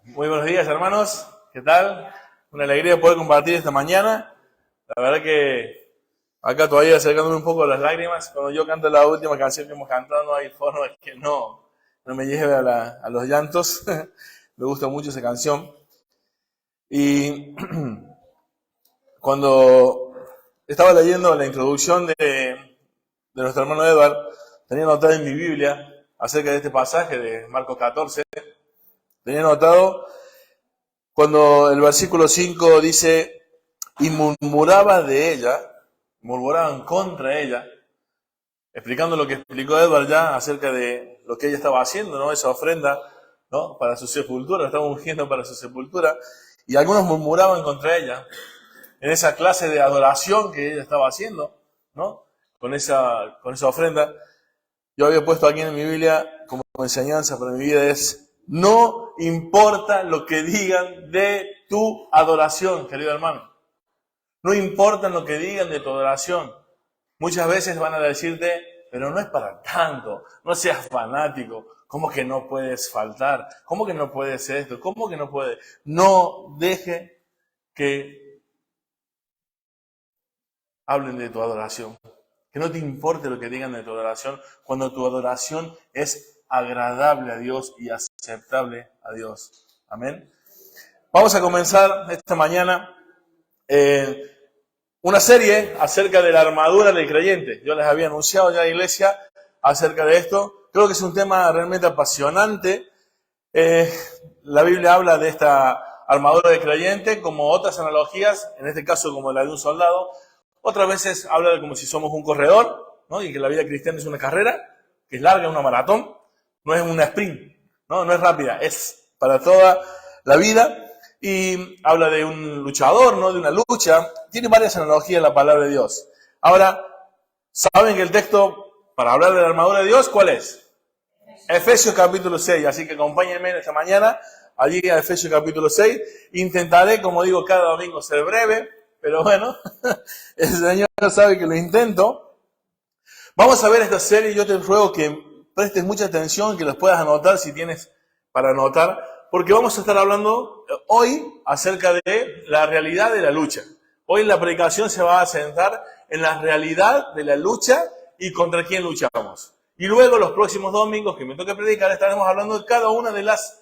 Muy buenos días, hermanos. ¿Qué tal? Una alegría poder compartir esta mañana. La verdad que acá todavía acercándome un poco a las lágrimas. Cuando yo canto la última canción que hemos cantado, no hay forma que no me lleve a los llantos. Me gusta mucho esa canción. Y cuando estaba leyendo la introducción de nuestro hermano Edward, tenía anotado en mi Biblia acerca de este pasaje de Marcos 14. Tenía anotado cuando el versículo 5 dice, y murmuraban contra ella, explicando lo que explicó Edward ya acerca de lo que ella estaba haciendo, ¿no? Esa ofrenda, ¿no? Para su sepultura, estaba ungiendo para su sepultura, y algunos murmuraban contra ella, en esa clase de adoración que ella estaba haciendo, ¿no? Con esa ofrenda. Yo había puesto aquí en mi Biblia como enseñanza para mi vida es, no importa lo que digan de tu adoración, querido hermano. No importa lo que digan de tu adoración. Muchas veces van a decirte, pero no es para tanto, no seas fanático. ¿Cómo que no puedes faltar? ¿Cómo que no puedes esto? ¿Cómo que no puedes? No deje que hablen de tu adoración. Que no te importe lo que digan de tu adoración cuando tu adoración es agradable a Dios y aceptable a Dios. Amén. Vamos a comenzar esta mañana una serie acerca de la armadura del creyente. Yo les había anunciado ya a la iglesia acerca de esto. Creo que es un tema realmente apasionante. La Biblia habla de esta armadura del creyente como otras analogías, en este caso como la de un soldado. Otras veces habla de como si somos un corredor, ¿no? Y que la vida cristiana es una carrera, que es larga, una maratón, no es una sprint, no es rápida, es para toda la vida. Y habla de un luchador, ¿no? De una lucha. Tiene varias analogías en la palabra de Dios. Ahora, ¿saben que el texto para hablar de la armadura de Dios, cuál es? Efesios capítulo 6. Así que acompáñenme esta mañana allí a Efesios capítulo 6. Intentaré, como digo, cada domingo ser breve. Pero bueno, el Señor sabe que lo intento. Vamos a ver esta serie y yo te ruego que prestes mucha atención, que las puedas anotar si tienes para anotar, porque vamos a estar hablando hoy acerca de la realidad de la lucha. Hoy la predicación se va a centrar en la realidad de la lucha y contra quién luchamos. Y luego los próximos domingos que me toque predicar estaremos hablando de cada una de las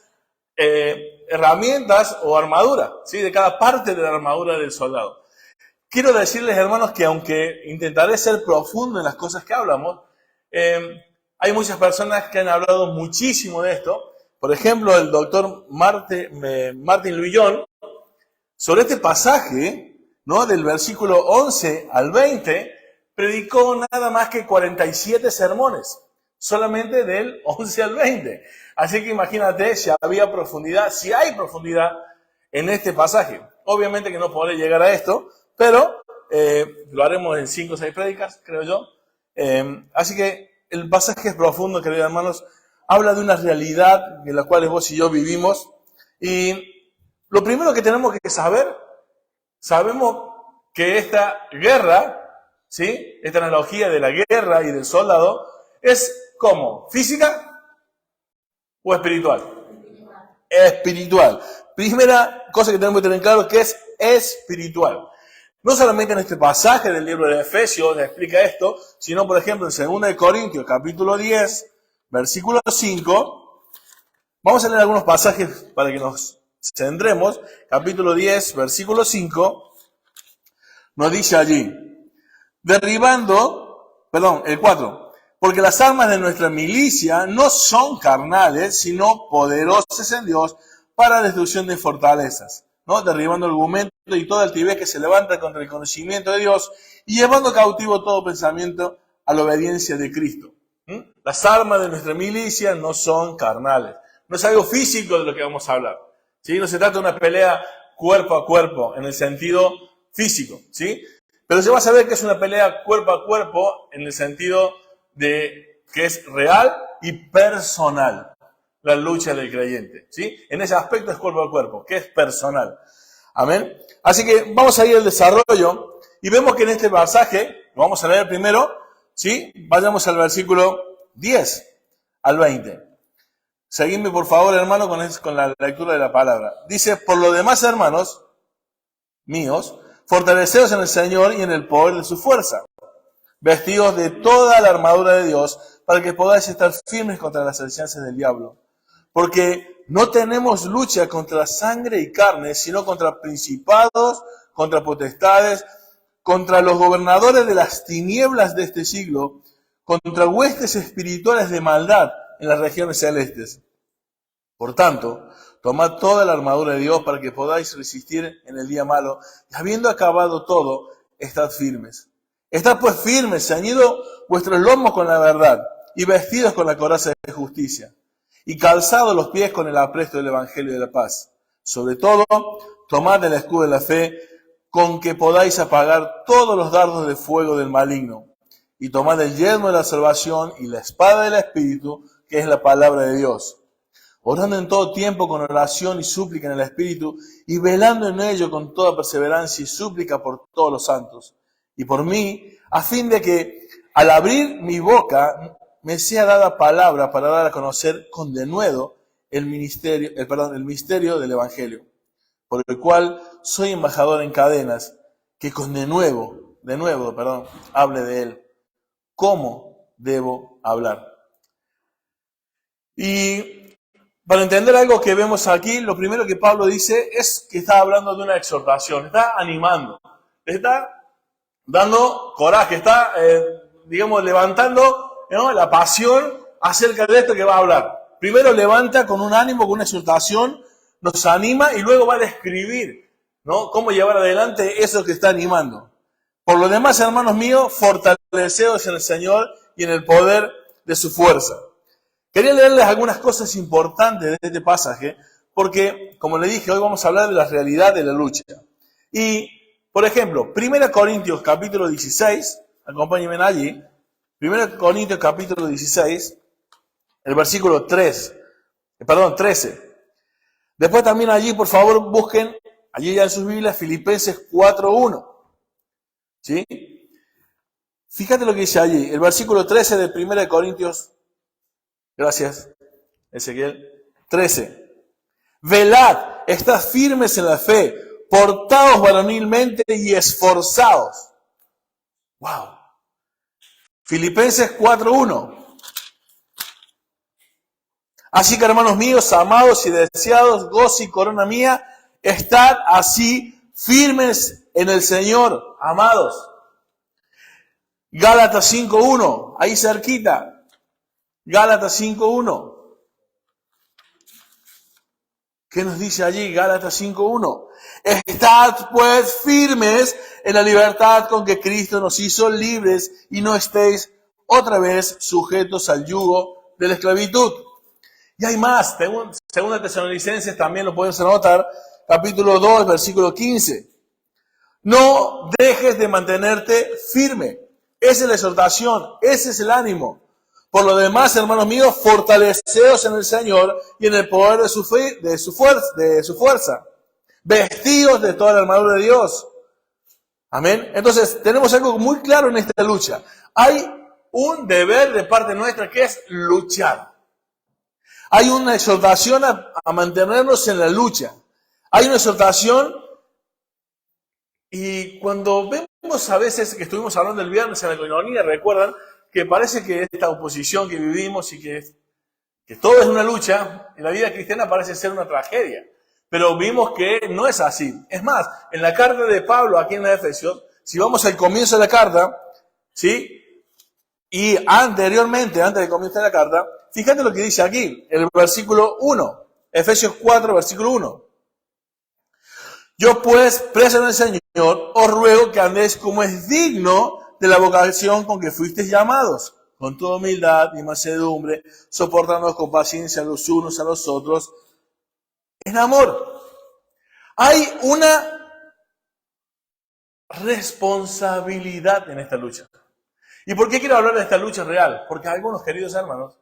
herramientas o armadura, ¿sí? De cada parte de la armadura del soldado. Quiero decirles, hermanos, que aunque intentaré ser profundo en las cosas que hablamos, hay muchas personas que han hablado muchísimo de esto. Por ejemplo, el doctor Martin Lujón, sobre este pasaje, ¿no? Del versículo 11 al 20, predicó nada más que 47 sermones, solamente del 11 al 20. Así que imagínate si había profundidad, si hay profundidad en este pasaje. Obviamente que no podré llegar a esto, pero lo haremos en 5 o 6 prédicas, creo yo. Así que el pasaje es profundo, queridos hermanos. Habla de una realidad en la cual vos y yo vivimos. Y lo primero que tenemos que saber, sabemos que esta guerra, ¿sí? Esta analogía de la guerra y del soldado, es ¿cómo? ¿Física o espiritual? Espiritual. Primera cosa que tenemos que tener claro que es espiritual. No solamente en este pasaje del libro de Efesios se explica esto, sino por ejemplo en 2 Corintios capítulo 10, versículo 5. Vamos a leer algunos pasajes para que nos centremos. Capítulo 10, versículo 5, nos dice allí, el 4, porque las armas de nuestra milicia no son carnales, sino poderosas en Dios para destrucción de fortalezas, ¿no? Derribando argumentos y toda altivez que se levanta contra el conocimiento de Dios y llevando cautivo todo pensamiento a la obediencia de Cristo. Las armas de nuestra milicia no son carnales. No es algo físico de lo que vamos a hablar, ¿sí? No se trata de una pelea cuerpo a cuerpo en el sentido físico, ¿sí? Pero se va a saber que es una pelea cuerpo a cuerpo en el sentido de que es real y personal la lucha del creyente, ¿sí? En ese aspecto es cuerpo a cuerpo, que es personal. Amén. Así que vamos a ir al desarrollo y vemos que en este pasaje, lo vamos a leer primero, ¿sí? Vayamos al versículo 10 al 20. Seguidme, por favor, hermano, con la lectura de la palabra. Dice, por lo demás, hermanos míos, fortaleceos en el Señor y en el poder de su fuerza, vestidos de toda la armadura de Dios, para que podáis estar firmes contra las acechanzas del diablo. Porque no tenemos lucha contra sangre y carne, sino contra principados, contra potestades, contra los gobernadores de las tinieblas de este siglo, contra huestes espirituales de maldad en las regiones celestes. Por tanto, tomad toda la armadura de Dios para que podáis resistir en el día malo, y habiendo acabado todo, estad firmes. Estad pues firmes, ceñidos vuestros lomos con la verdad, y vestidos con la coraza de justicia, y calzados los pies con el apresto del Evangelio de la paz. Sobre todo, tomad el escudo de la fe, con que podáis apagar todos los dardos de fuego del maligno, y tomad el yelmo de la salvación y la espada del Espíritu, que es la palabra de Dios, orando en todo tiempo con oración y súplica en el Espíritu, y velando en ello con toda perseverancia y súplica por todos los santos, y por mí, a fin de que al abrir mi boca me sea dada palabra para dar a conocer con denuedo el misterio del Evangelio, por el cual soy embajador en cadenas, que con de nuevo, hable de él. ¿Cómo debo hablar? Y para entender algo que vemos aquí, lo primero que Pablo dice es que está hablando de una exhortación, está animando, está dando coraje, está, levantando, ¿no?, la pasión acerca de esto que va a hablar. Primero levanta con un ánimo, con una exhortación, nos anima y luego va a describir, ¿no?, cómo llevar adelante eso que está animando. Por lo demás, hermanos míos, fortaleceos en el Señor y en el poder de su fuerza. Quería leerles algunas cosas importantes de este pasaje, porque, como le dije, hoy vamos a hablar de la realidad de la lucha. Y, por ejemplo, 1 Corintios capítulo 16, acompáñenme allí, 1 Corintios capítulo 16, el versículo 13. Después también allí, por favor, busquen, allí ya en sus Biblias, Filipenses 4:1. ¿Sí? Fíjate lo que dice allí, el versículo 13 de 1 Corintios, gracias, Ezequiel, 13. Velad, estad firmes en la fe, portaos varonilmente y esforzaos. Wow. Filipenses 4:1. Así que, hermanos míos, amados y deseados, gozo y corona mía, estad así firmes en el Señor, amados. Gálatas 5:1, ahí cerquita. Gálatas 5:1. ¿Qué nos dice allí Gálatas 5:1? Estad pues firmes en la libertad con que Cristo nos hizo libres y no estéis otra vez sujetos al yugo de la esclavitud. Y hay más, segunda Tesalonicenses también lo podemos anotar, capítulo 2, versículo 15. No dejes de mantenerte firme. Esa es la exhortación, ese es el ánimo. Por lo demás, hermanos míos, fortaleceos en el Señor y en el poder de su fuerza. Vestidos de toda la armadura de Dios. Amén. Entonces, tenemos algo muy claro en esta lucha. Hay un deber de parte nuestra que es luchar. Hay una exhortación a mantenernos en la lucha. Hay una exhortación, y cuando vemos a veces que estuvimos hablando el viernes en la coinonía, recuerdan que parece que esta oposición que vivimos y que todo es una lucha, en la vida cristiana parece ser una tragedia. Pero vimos que no es así. Es más, en la carta de Pablo aquí en la Efesios, si vamos al comienzo de la carta, ¿sí?, y anteriormente, antes de comenzar la carta, fíjate lo que dice aquí, el versículo 1, Efesios 4, versículo 1. Yo pues, preso en el Señor, os ruego que andéis como es digno de la vocación con que fuisteis llamados, con toda humildad y mansedumbre, soportándonos con paciencia los unos a los otros, en amor. Hay una responsabilidad en esta lucha. ¿Y por qué quiero hablar de esta lucha real? Porque algunos queridos hermanos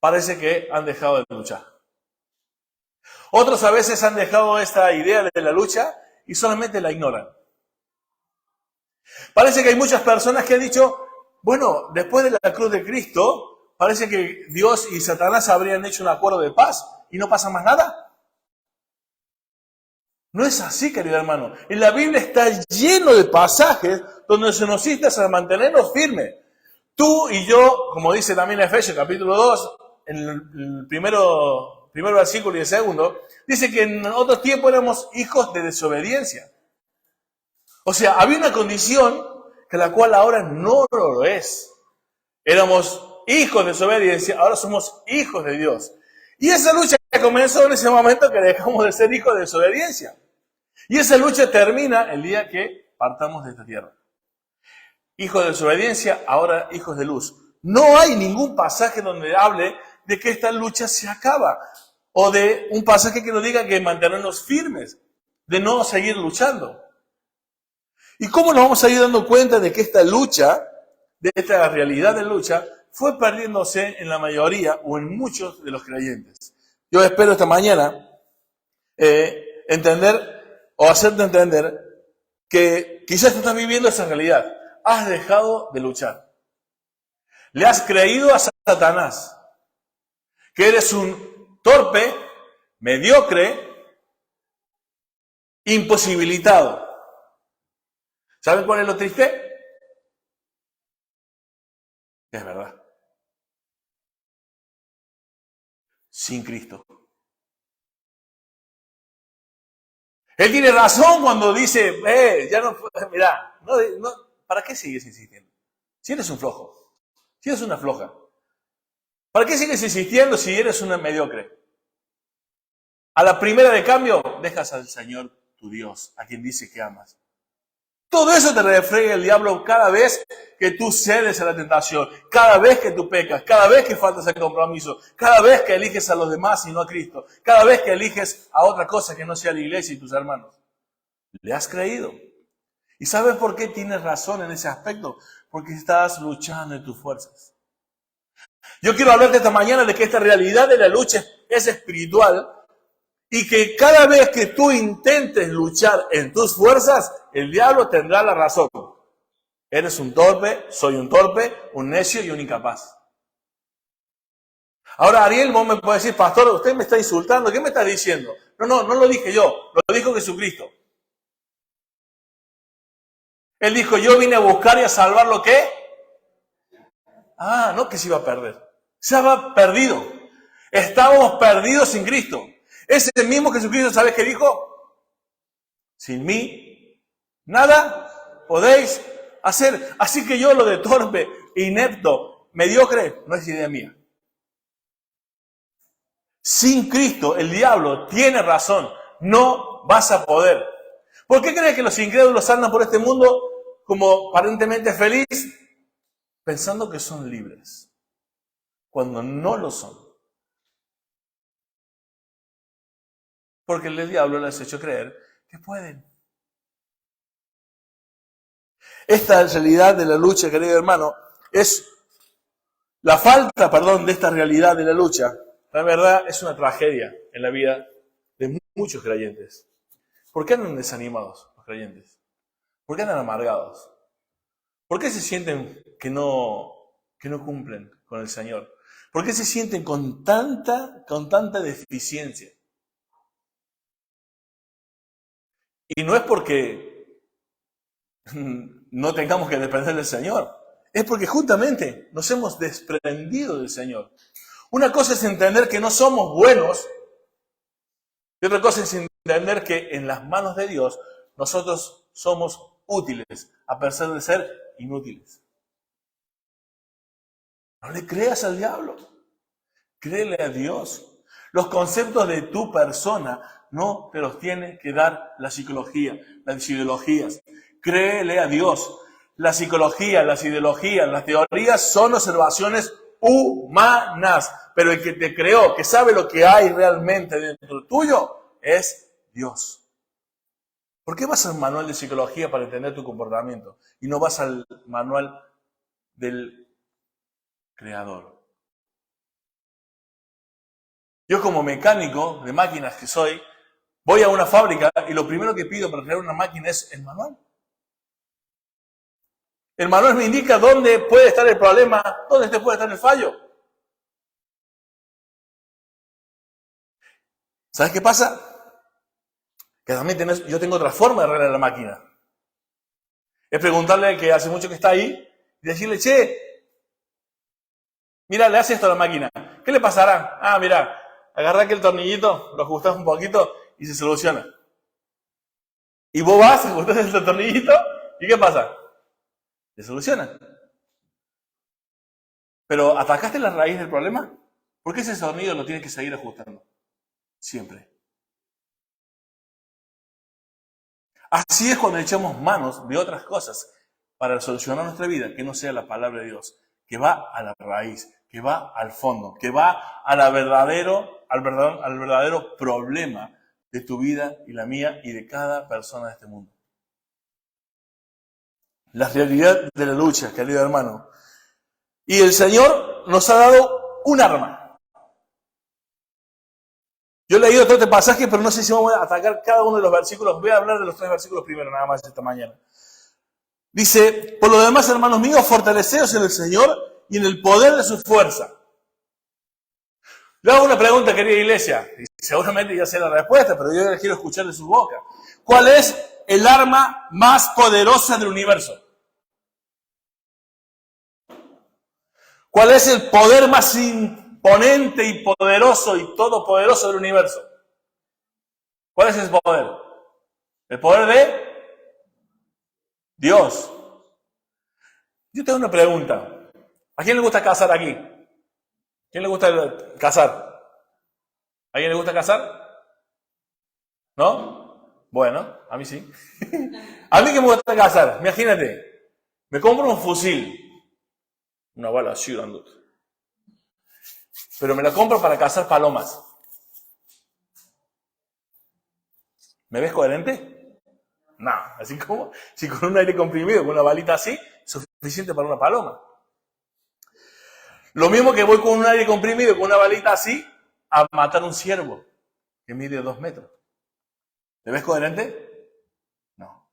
parece que han dejado de luchar. Otros a veces han dejado esta idea de la lucha y solamente la ignoran. Parece que hay muchas personas que han dicho, bueno, después de la cruz de Cristo, parece que Dios y Satanás habrían hecho un acuerdo de paz y no pasa más nada. No es así, querido hermano. En la Biblia está lleno de pasajes donde se nos insta a mantenernos firmes. Tú y yo, como dice también Efesios capítulo 2, en el primer versículo y el segundo, dice que en otro tiempo éramos hijos de desobediencia. O sea, había una condición que la cual ahora no lo es. Éramos hijos de desobediencia, ahora somos hijos de Dios. Y esa lucha comenzó en ese momento que dejamos de ser hijos de desobediencia. Y esa lucha termina el día que partamos de esta tierra. Hijos de desobediencia, ahora hijos de luz. No hay ningún pasaje donde hable de que esta lucha se acaba. O de un pasaje que nos diga que mantenernos firmes, de no seguir luchando. ¿Y cómo nos vamos a ir dando cuenta de que esta lucha, de esta realidad de lucha, fue perdiéndose en la mayoría o en muchos de los creyentes? Yo espero esta mañana entender o hacerte entender que quizás tú estás viviendo esa realidad. Has dejado de luchar. Le has creído a Satanás que eres un torpe, mediocre, imposibilitado. ¿Saben cuál es lo triste? Es verdad. Sin Cristo. Él tiene razón cuando dice, ya no, mirá, no, ¿para qué sigues insistiendo? Si eres un flojo, si eres una floja, ¿para qué sigues insistiendo si eres una mediocre? A la primera de cambio, dejas al Señor tu Dios, a quien dice que amas. Todo eso te refrega el diablo cada vez que tú cedes a la tentación, cada vez que tú pecas, cada vez que faltas el compromiso, cada vez que eliges a los demás y no a Cristo, cada vez que eliges a otra cosa que no sea la iglesia y tus hermanos. ¿Le has creído? ¿Y sabes por qué tienes razón en ese aspecto? Porque estás luchando en tus fuerzas. Yo quiero hablarte esta mañana de que esta realidad de la lucha es espiritual y que cada vez que tú intentes luchar en tus fuerzas, el diablo tendrá la razón. Eres un torpe, soy un torpe, un necio y un incapaz. Ahora, Ariel, vos me puedes decir, pastor, usted me está insultando, ¿qué me está diciendo? No lo dije yo, lo dijo Jesucristo. Él dijo, yo vine a buscar y a salvar lo que... no que se iba a perder. Se había perdido. Estábamos perdidos sin Cristo. Ese mismo Jesucristo, ¿sabes qué dijo? Sin mí, nada podéis hacer. Así que yo lo de torpe, inepto, mediocre, no es idea mía. Sin Cristo, el diablo tiene razón. No vas a poder. ¿Por qué crees que los incrédulos andan por este mundo como aparentemente feliz? Pensando que son libres. Cuando no lo son. Porque el diablo les ha hecho creer que pueden. Esta realidad de la lucha, querido hermano, es la falta, de esta realidad de la lucha. La verdad es una tragedia en la vida de muchos creyentes. ¿Por qué andan desanimados los creyentes? ¿Por qué andan amargados? ¿Por qué se sienten que no cumplen con el Señor? ¿Por qué se sienten con tanta deficiencia? Y no es porque no tengamos que depender del Señor. Es porque justamente nos hemos desprendido del Señor. Una cosa es entender que no somos buenos. Y otra cosa es entender que en las manos de Dios nosotros somos útiles, a pesar de ser inútiles. No le creas al diablo. Créele a Dios. Los conceptos de tu persona no te los tiene que dar la psicología, las ideologías. Créele a Dios. La psicología, las ideologías, las teorías son observaciones humanas. Pero el que te creó, que sabe lo que hay realmente dentro tuyo, es Dios. ¿Por qué vas al manual de psicología para entender tu comportamiento y no vas al manual del Creador? Yo como mecánico de máquinas que soy, voy a una fábrica y lo primero que pido para crear una máquina es el manual. El manual me indica dónde puede estar el problema, dónde puede estar el fallo. ¿Sabes qué pasa? Que también yo tengo otra forma de arreglar la máquina. Es preguntarle al que hace mucho que está ahí y decirle, che, mira, le hace esto a la máquina. ¿Qué le pasará? Ah, mira, agarrá aquel tornillito, lo ajustás un poquito y se soluciona. Y vos vas, ajustás el tornillito y ¿qué pasa? Se soluciona. Pero ¿atacaste la raíz del problema? ¿Por qué ese tornillo lo tienes que seguir ajustando? Siempre. Así es cuando echamos manos de otras cosas para solucionar nuestra vida, que no sea la palabra de Dios, que va a la raíz, que va al fondo, que va al verdadero problema de tu vida y la mía y de cada persona de este mundo. La realidad de la lucha, querido hermano. Y el Señor nos ha dado un arma. Yo he leído todo este pasaje, pero no sé si vamos a atacar cada uno de los versículos. Voy a hablar de los 3 versículos primero, nada más esta mañana. Dice, por lo demás, hermanos míos, fortaleceos en el Señor y en el poder de su fuerza. Le hago una pregunta, querida iglesia, y seguramente ya sé la respuesta, pero yo quiero escuchar de su boca. ¿Cuál es el arma más poderosa del universo? ¿Cuál es el poder más imponente y poderoso y todopoderoso del universo? ¿Cuál es ese poder? El poder de Dios. Yo tengo una pregunta. ¿A quién le gusta cazar aquí? ¿A quién le gusta cazar? ¿A quién le gusta cazar? ¿No? Bueno, a mí sí. A mí que me gusta cazar, imagínate, me compro un fusil, una bala así grandote, pero me la compro para cazar palomas. ¿Me ves coherente? No, así como si con un aire comprimido, con una balita así, es suficiente para una paloma. Lo mismo que voy con un aire comprimido, con una balita así, a matar un ciervo que mide 2 metros. ¿Me ves coherente? No.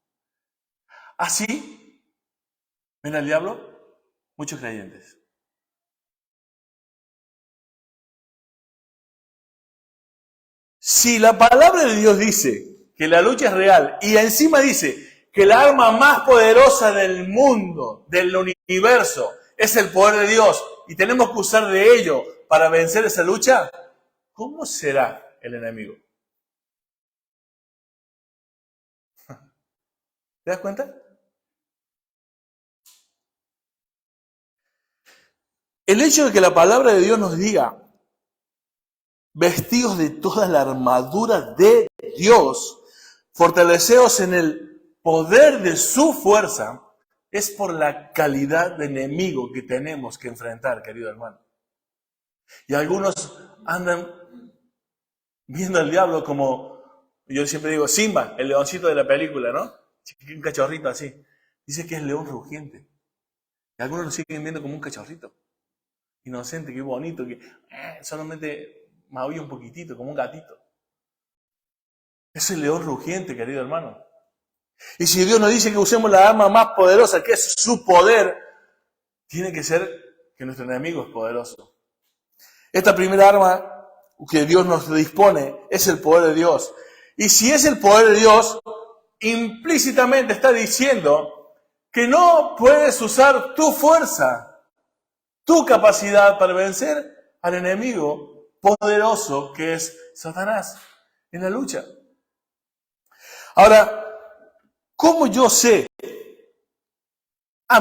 Así ven al diablo muchos creyentes. Si la palabra de Dios dice que la lucha es real y encima dice que la arma más poderosa del mundo, del universo, es el poder de Dios y tenemos que usar de ello para vencer esa lucha, ¿cómo será el enemigo? ¿Te das cuenta? El hecho de que la palabra de Dios nos diga, vestidos de toda la armadura de Dios, fortaleceos en el poder de su fuerza, es por la calidad de enemigo que tenemos que enfrentar, querido hermano. Y algunos andan viendo al diablo como, yo siempre digo, Simba, el leoncito de la película, ¿no? Un cachorrito así. Dice que es león rugiente. Y algunos lo siguen viendo como un cachorrito. Inocente, qué bonito, que solamente maulla un poquitito, como un gatito. Es el león rugiente, querido hermano. Y si Dios nos dice que usemos la arma más poderosa, que es su poder, tiene que ser que nuestro enemigo es poderoso. Esta primera arma que Dios nos dispone es el poder de Dios. Y si es el poder de Dios, implícitamente está diciendo que no puedes usar tu fuerza, tu capacidad para vencer al enemigo poderoso que es Satanás en la lucha. Ahora, ¿cómo yo sé?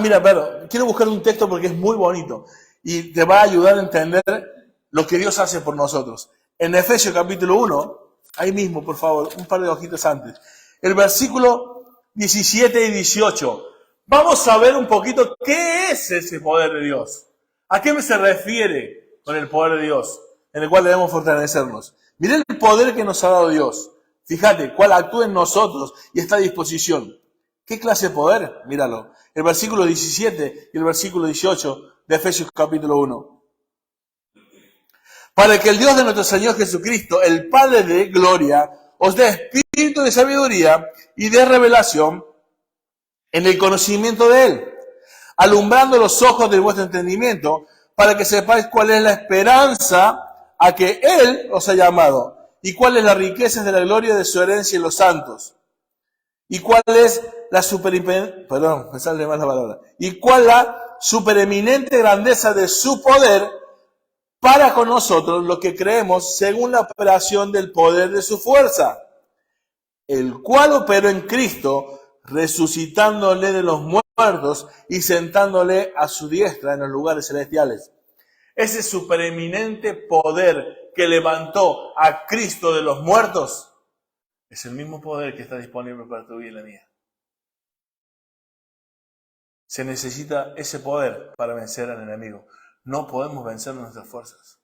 Mira, pero quiero buscar un texto porque es muy bonito y te va a ayudar a entender lo que Dios hace por nosotros. En Efesios capítulo 1, ahí mismo, por favor, un par de hojitas antes, el versículo 17 y 18. Vamos a ver un poquito qué es ese poder de Dios. ¿A qué se refiere con el poder de Dios en el cual debemos fortalecernos? Mirá el poder que nos ha dado Dios. Fíjate, cuál actúa en nosotros y está a disposición. ¿Qué clase de poder? Míralo. El versículo 17 y el versículo 18 de Efesios capítulo 1. Para que el Dios de nuestro Señor Jesucristo, el Padre de gloria, os dé espíritu de sabiduría y de revelación en el conocimiento de Él, alumbrando los ojos de vuestro entendimiento, para que sepáis cuál es la esperanza a que Él os ha llamado, ¿Y cuál es la riqueza de la gloria de su herencia en los santos? ¿Y cuál es la ¿Y cuál la supereminente grandeza de su poder para con nosotros, los que creemos, según la operación del poder de su fuerza? El cual operó en Cristo, resucitándole de los muertos y sentándole a su diestra en los lugares celestiales. Ese supereminente poder que levantó a Cristo de los muertos es el mismo poder que está disponible para tu vida y la mía. Se necesita ese poder para vencer al enemigo. No podemos vencer nuestras fuerzas.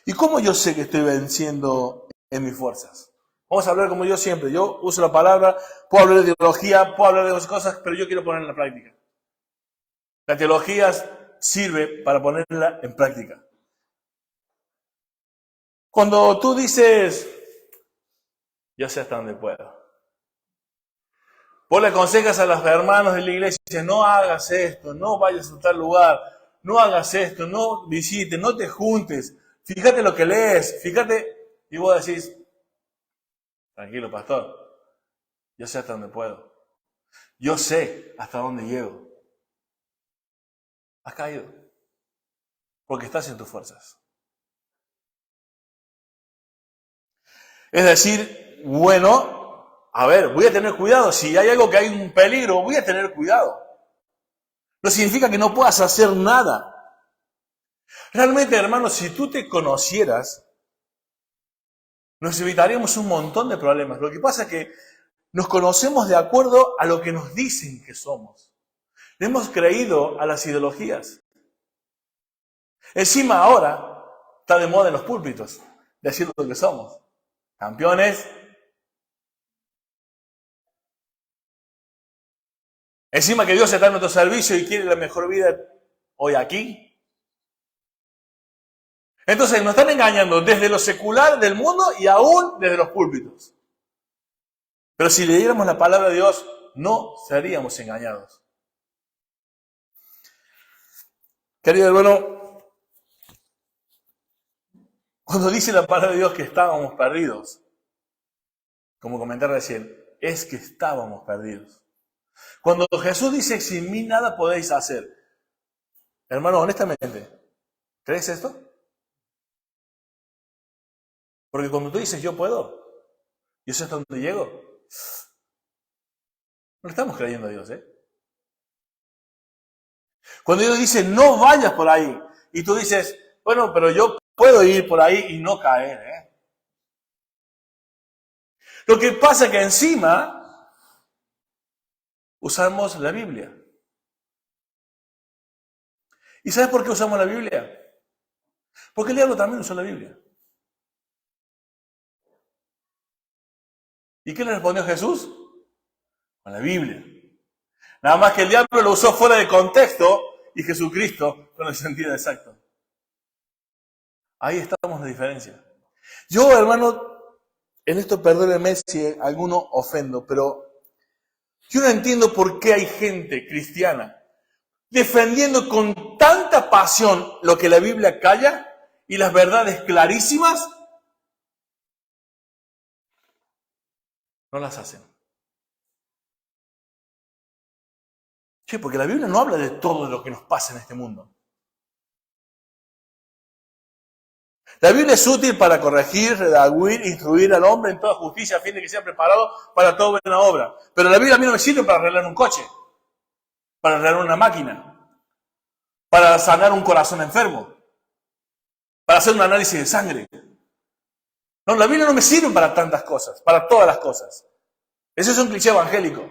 ¿Y cómo yo sé que estoy venciendo en mis fuerzas? Vamos a hablar como yo siempre. Yo uso la palabra, puedo hablar de teología, puedo hablar de otras cosas, pero yo quiero ponerla en la práctica. La teología sirve para ponerla en práctica. Cuando tú dices, yo sé hasta dónde puedo. Vos le aconsejas a los hermanos de la iglesia, no hagas esto, no vayas a tal lugar, no hagas esto, no visites, no te juntes, fíjate lo que lees, fíjate, y vos decís, tranquilo pastor, yo sé hasta dónde puedo, yo sé hasta dónde llego. Has caído, porque estás en tus fuerzas. Es decir, bueno, a ver, voy a tener cuidado. Si hay algo que hay un peligro, voy a tener cuidado. No significa que no puedas hacer nada. Realmente, hermanos, si tú te conocieras, nos evitaríamos un montón de problemas. Lo que pasa es que nos conocemos de acuerdo a lo que nos dicen que somos. Le hemos creído a las ideologías. Encima ahora está de moda en los púlpitos decir lo que somos. Campeones. Encima que Dios está en nuestro servicio y quiere la mejor vida hoy aquí. Entonces nos están engañando desde lo secular del mundo y aún desde los púlpitos. Pero si leyéramos la palabra de Dios, no seríamos engañados. Querido hermano, cuando dice la palabra de Dios que estábamos perdidos, como comenté recién, es que estábamos perdidos. Cuando Jesús dice, sin mí nada podéis hacer, hermano, honestamente, ¿crees esto? Porque cuando tú dices, yo puedo, yo sé hasta dónde llego, no le estamos creyendo a Dios, ¿eh? Cuando Dios dice, no vayas por ahí, y tú dices, bueno, pero yo puedo ir por ahí y no caer, ¿eh? Lo que pasa es que encima usamos la Biblia. ¿Y sabes por qué usamos la Biblia? Porque el diablo también usó la Biblia. ¿Y qué le respondió Jesús? Con la Biblia. Nada más que el diablo lo usó fuera de contexto y Jesucristo con el sentido exacto. Ahí estamos la diferencia. Yo, hermano, en esto perdónenme si alguno ofendo, pero yo no entiendo por qué hay gente cristiana defendiendo con tanta pasión lo que la Biblia calla y las verdades clarísimas, no las hacen. Sí, porque la Biblia no habla de todo lo que nos pasa en este mundo. La Biblia es útil para corregir, redarguir, instruir al hombre en toda justicia a fin de que sea preparado para toda buena obra. Pero la Biblia a mí no me sirve para arreglar un coche, para arreglar una máquina, para sanar un corazón enfermo, para hacer un análisis de sangre. No, la Biblia no me sirve para tantas cosas, para todas las cosas. Eso es un cliché evangélico.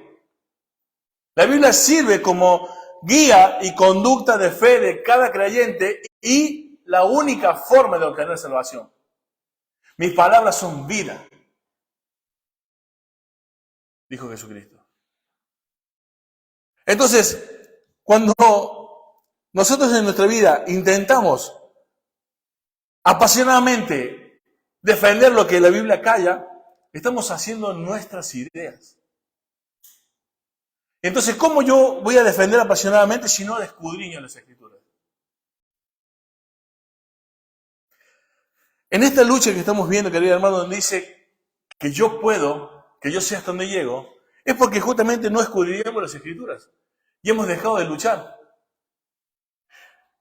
La Biblia sirve como guía y conducta de fe de cada creyente y la única forma de obtener salvación. Mis palabras son vida, dijo Jesucristo. Entonces, cuando nosotros en nuestra vida intentamos apasionadamente defender lo que la Biblia calla, estamos haciendo nuestras ideas. Entonces, ¿cómo yo voy a defender apasionadamente si no escudriño las Escrituras? En esta lucha que estamos viendo, querido hermano, donde dice que yo puedo, que yo sé hasta dónde llego, es porque justamente no escudriñamos las Escrituras y hemos dejado de luchar.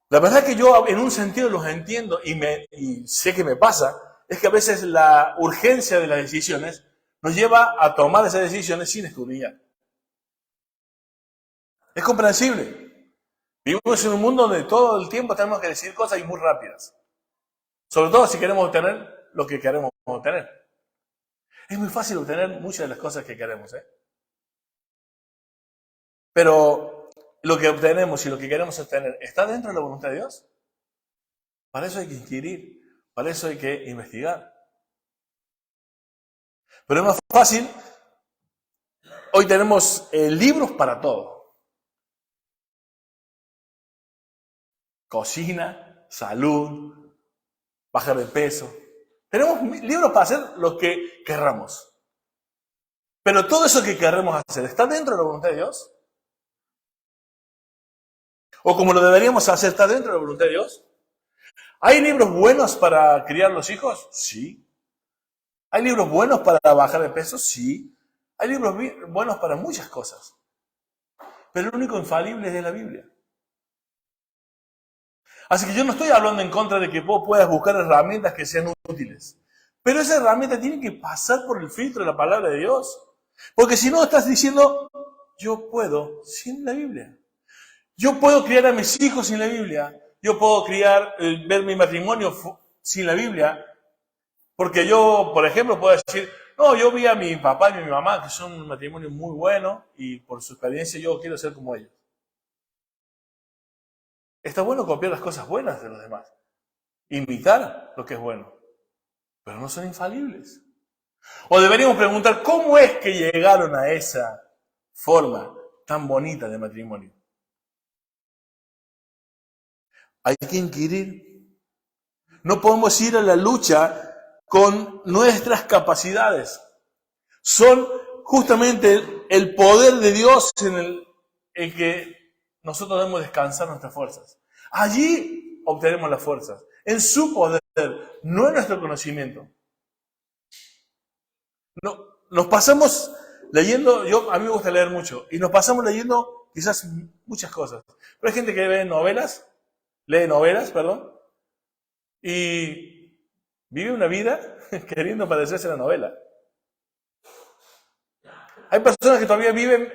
La verdad que yo en un sentido los entiendo y sé que me pasa, es que a veces la urgencia de las decisiones nos lleva a tomar esas decisiones sin escudriñar. Es comprensible. Vivimos en un mundo donde todo el tiempo tenemos que decidir cosas y muy rápidas. Sobre todo si queremos obtener lo que queremos obtener. Es muy fácil obtener muchas de las cosas que queremos, Pero lo que obtenemos y lo que queremos obtener, ¿está dentro de la voluntad de Dios? Para eso hay que inquirir, para eso hay que investigar. Pero es más fácil, hoy tenemos libros para todo. Cocina, salud, bajar de peso. Tenemos libros para hacer lo que querramos. Pero todo eso que queremos hacer, ¿está dentro de la voluntad de Dios? ¿O como lo deberíamos hacer, está dentro de la voluntad de Dios? ¿Hay libros buenos para criar los hijos? Sí. ¿Hay libros buenos para bajar de peso? Sí. Hay libros buenos para muchas cosas. Pero el único infalible es la Biblia. Así que yo no estoy hablando en contra de que vos puedas buscar herramientas que sean útiles. Pero esa herramienta tiene que pasar por el filtro de la palabra de Dios. Porque si no estás diciendo, yo puedo sin la Biblia. Yo puedo criar a mis hijos sin la Biblia. Yo puedo ver mi matrimonio sin la Biblia. Porque yo, por ejemplo, puedo decir, no, yo vi a mi papá y a mi mamá que son un matrimonio muy bueno y por su experiencia yo quiero ser como ellos. Está bueno copiar las cosas buenas de los demás. Imitar lo que es bueno. Pero no son infalibles. O deberíamos preguntar, ¿cómo es que llegaron a esa forma tan bonita de matrimonio? Hay que inquirir. No podemos ir a la lucha con nuestras capacidades. Son justamente el poder de Dios en el que nosotros debemos descansar nuestras fuerzas. Allí obtenemos las fuerzas. En su poder, no en nuestro conocimiento. No, nos pasamos leyendo, a mí me gusta leer mucho, y nos pasamos leyendo quizás muchas cosas. Pero hay gente que lee novelas, y vive una vida queriendo parecerse a la novela. Hay personas que todavía viven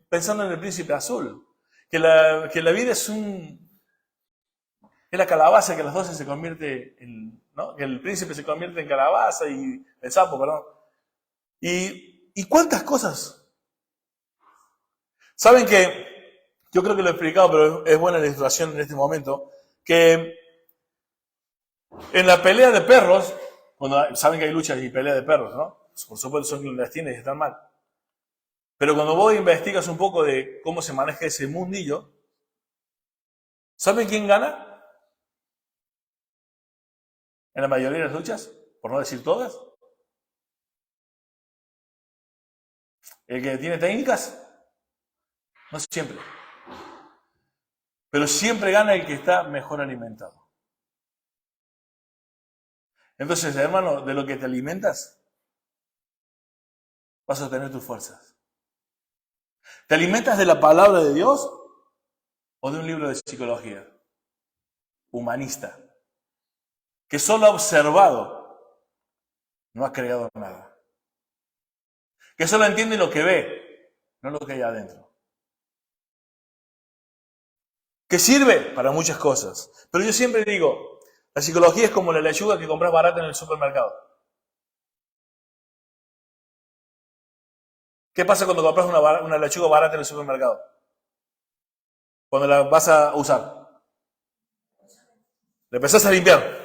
pensando en el príncipe azul, que la vida es la calabaza, que las 12 se convierte en, ¿no? Que el príncipe se convierte en calabaza y el sapo, perdón. ¿Y cuántas cosas? Saben que, yo creo que lo he explicado, pero es buena la ilustración en este momento, que en la pelea de perros, cuando saben que hay luchas y peleas de perros, ¿no? Por supuesto son clandestinas y están mal. Pero cuando vos investigas un poco de cómo se maneja ese mundillo, ¿saben quién gana? En la mayoría de las luchas, por no decir todas. El que tiene técnicas, no siempre. Pero siempre gana el que está mejor alimentado. Entonces, hermano, de lo que te alimentas, vas a tener tus fuerzas. ¿Te alimentas de la palabra de Dios o de un libro de psicología? Humanista. Que solo ha observado, no ha creado nada. Que solo entiende lo que ve, no lo que hay adentro. Que sirve para muchas cosas. Pero yo siempre digo, la psicología es como la lechuga que compras barata en el supermercado. ¿Qué pasa cuando compras una lechuga barata en el supermercado? Cuando la vas a usar. La empezás a limpiar.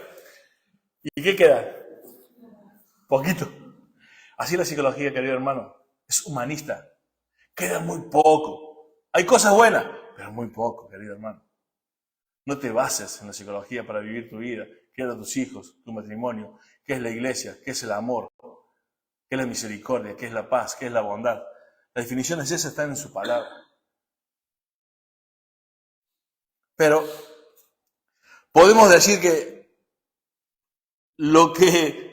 ¿Y qué queda? Poquito. Así la psicología, querido hermano, es humanista. Queda muy poco. Hay cosas buenas, pero muy poco, querido hermano. No te bases en la psicología para vivir tu vida. ¿Qué es tus hijos, tu matrimonio? ¿Qué es la iglesia? ¿Qué es el amor? ¿Qué es la misericordia? ¿Qué es la paz? ¿Qué es la bondad? Las definiciones esas están en su palabra. Pero podemos decir que lo que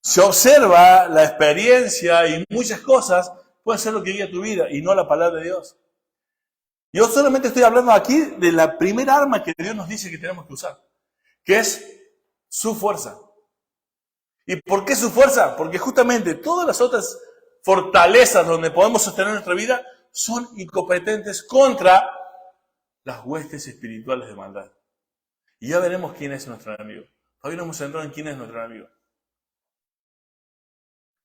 se observa, la experiencia y muchas cosas puede ser lo que guía tu vida y no la palabra de Dios. Yo solamente estoy hablando aquí de la primera arma que Dios nos dice que tenemos que usar, que es su fuerza. ¿Y por qué su fuerza? Porque justamente todas las otras fortalezas donde podemos sostener nuestra vida son incompetentes contra las huestes espirituales de maldad. Y ya veremos quién es nuestro enemigo. Todavía no hemos entrado en quién es nuestro enemigo.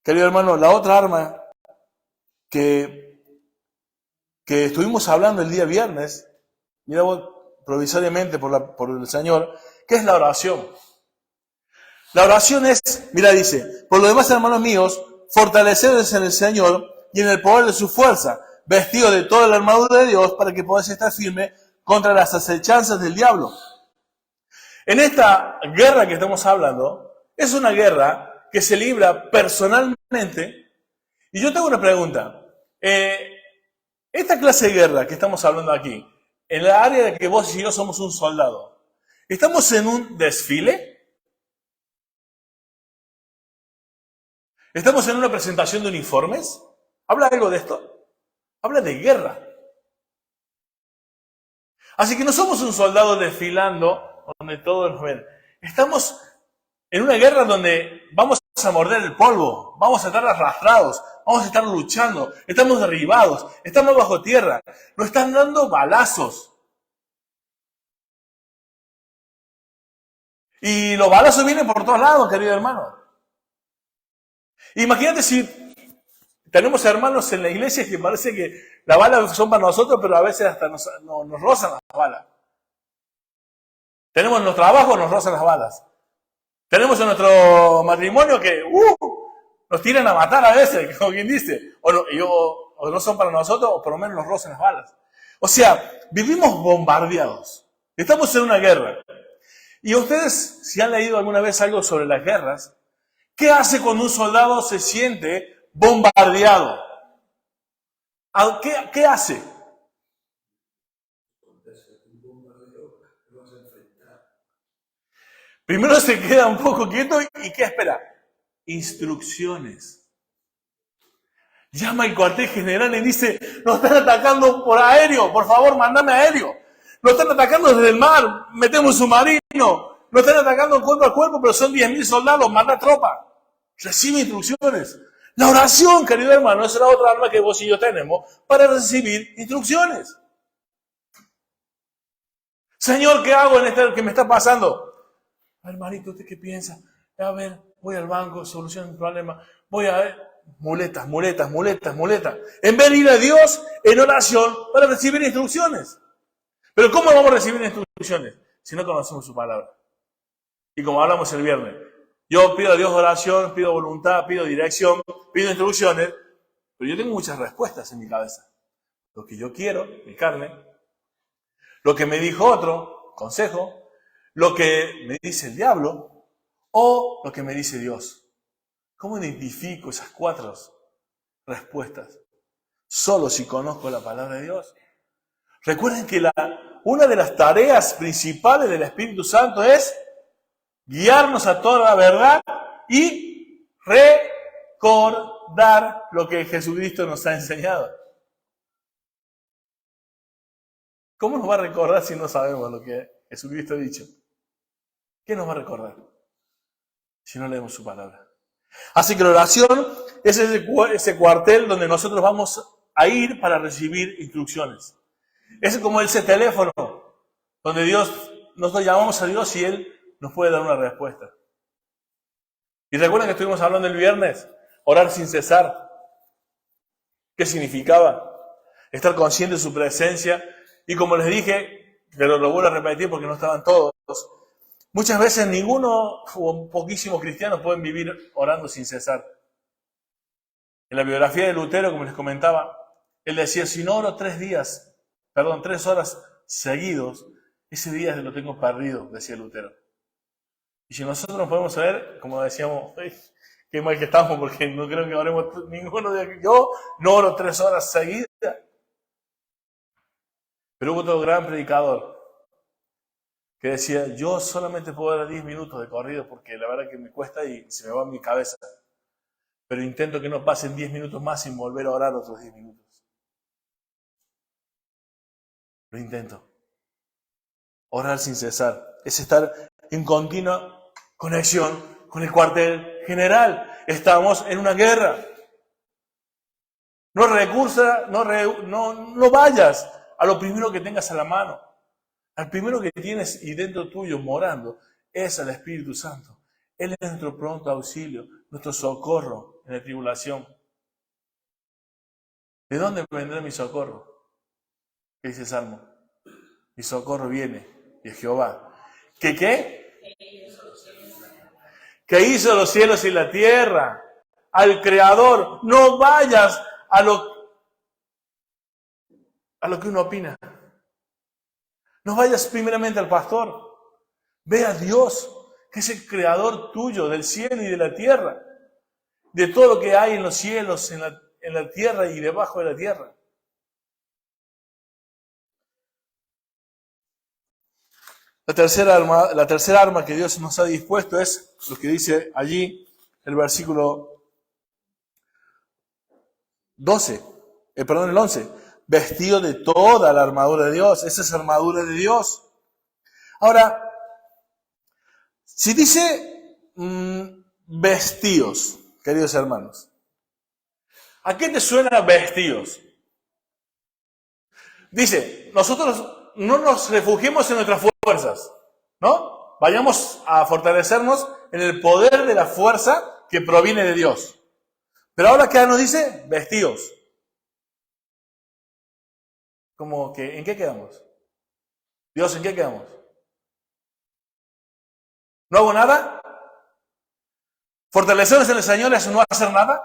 Querido hermano, la otra arma que estuvimos hablando el día viernes, mira vos, provisoriamente por el Señor, que es la oración. La oración es, mira, dice, por lo demás, hermanos míos, fortaleceos en el Señor y en el poder de su fuerza, vestidos de toda la armadura de Dios para que podáis estar firmes contra las acechanzas del diablo. En esta guerra que estamos hablando, es una guerra que se libra personalmente. Y yo tengo una pregunta. Esta clase de guerra que estamos hablando aquí, en la área de que vos y yo somos un soldado, ¿estamos en un desfile? ¿Estamos en una presentación de uniformes? ¿Habla algo de esto? Habla de guerra. Así que no somos un soldado desfilando donde todos nos ven. Estamos en una guerra donde vamos a morder el polvo, vamos a estar arrastrados, vamos a estar luchando, estamos derribados, estamos bajo tierra, nos están dando balazos. Y los balazos vienen por todos lados, querido hermano. Imagínate si tenemos hermanos en la iglesia que parece que las balas son para nosotros, pero a veces hasta nos rozan las balas. Tenemos en nuestro trabajo, nos rozan las balas. Tenemos en nuestro matrimonio que nos tiran a matar a veces, como quien dice. O no son para nosotros, o por lo menos nos rozan las balas. O sea, vivimos bombardeados. Estamos en una guerra. Y ustedes, si han leído alguna vez algo sobre las guerras, ¿qué hace cuando un soldado se siente bombardeado? ¿Qué hace? Primero se queda un poco quieto y ¿qué espera? Instrucciones. Llama al cuartel general y dice, nos están atacando por aéreo, por favor, mandame aéreo. Nos están atacando desde el mar, metemos un submarino. Nos están atacando cuerpo a cuerpo, pero son 10.000 soldados, manda tropa. Recibe instrucciones. La oración, querido hermano, es la otra arma que vos y yo tenemos para recibir instrucciones. Señor, ¿qué hago en esto que me está pasando? Hermanito, ¿usted qué piensa? A ver, voy al banco, soluciono el problema. Voy a ver, muletas. En vez de ir a Dios en oración para recibir instrucciones. Pero ¿cómo vamos a recibir instrucciones? Si no conocemos su palabra. Y como hablamos el viernes, yo pido a Dios oración, pido voluntad, pido dirección, pido instrucciones, pero yo tengo muchas respuestas en mi cabeza. Lo que yo quiero, mi carne, lo que me dijo otro, consejo, lo que me dice el diablo o lo que me dice Dios. ¿Cómo identifico esas 4 respuestas? Solo si conozco la palabra de Dios. Recuerden que una de las tareas principales del Espíritu Santo es guiarnos a toda la verdad y recordar lo que Jesucristo nos ha enseñado. ¿Cómo nos va a recordar si no sabemos lo que Jesucristo ha dicho? ¿Qué nos va a recordar si no leemos su palabra? Así que la oración es ese cuartel donde nosotros vamos a ir para recibir instrucciones. Es como ese teléfono donde nosotros llamamos a Dios y Él nos puede dar una respuesta. Y recuerden que estuvimos hablando el viernes, orar sin cesar. ¿Qué significaba? Estar consciente de su presencia. Y como les dije, pero lo vuelvo a repetir porque no estaban todos, muchas veces ninguno o poquísimos cristianos pueden vivir orando sin cesar. En la biografía de Lutero, como les comentaba, él decía, si no oro 3 horas seguidos, ese día lo tengo perdido, decía Lutero. Y si nosotros nos podemos saber, como decíamos, qué mal que estamos, porque no creo que oremos ninguno de yo no oro 3 horas seguidas. Pero hubo otro gran predicador que decía, yo solamente puedo dar 10 minutos de corrido porque la verdad que me cuesta y se me va en mi cabeza. Pero intento que no pasen 10 minutos más sin volver a orar otros 10 minutos. Lo intento. Orar sin cesar. Es estar en continua conexión con el cuartel general. Estamos en una guerra. No vayas a lo primero que tengas a la mano. Al primero que tienes y dentro tuyo morando es al Espíritu Santo. Él es nuestro pronto auxilio, nuestro socorro en la tribulación. ¿De dónde vendrá mi socorro? ¿Qué dice el Salmo? Mi socorro viene de Jehová. ¿Qué qué? Que hizo los cielos y la tierra. Al Creador. No vayas a lo que uno opina. No vayas primeramente al pastor. Ve a Dios, que es el creador tuyo del cielo y de la tierra. De todo lo que hay en los cielos, en la tierra y debajo de la tierra. La tercera arma que Dios nos ha dispuesto es lo que dice allí el versículo 11. Vestido de toda la armadura de Dios. Esa es armadura de Dios. Ahora, si dice vestidos, queridos hermanos, ¿a qué te suena vestidos? Dice, nosotros no nos refugiemos en nuestras fuerzas, ¿no? Vayamos a fortalecernos en el poder de la fuerza que proviene de Dios. Pero ahora ¿qué nos dice? Vestidos. Como que, ¿en qué quedamos? Dios, ¿en qué quedamos? ¿No hago nada? ¿Fortalecernos en el Señor es no hacer nada?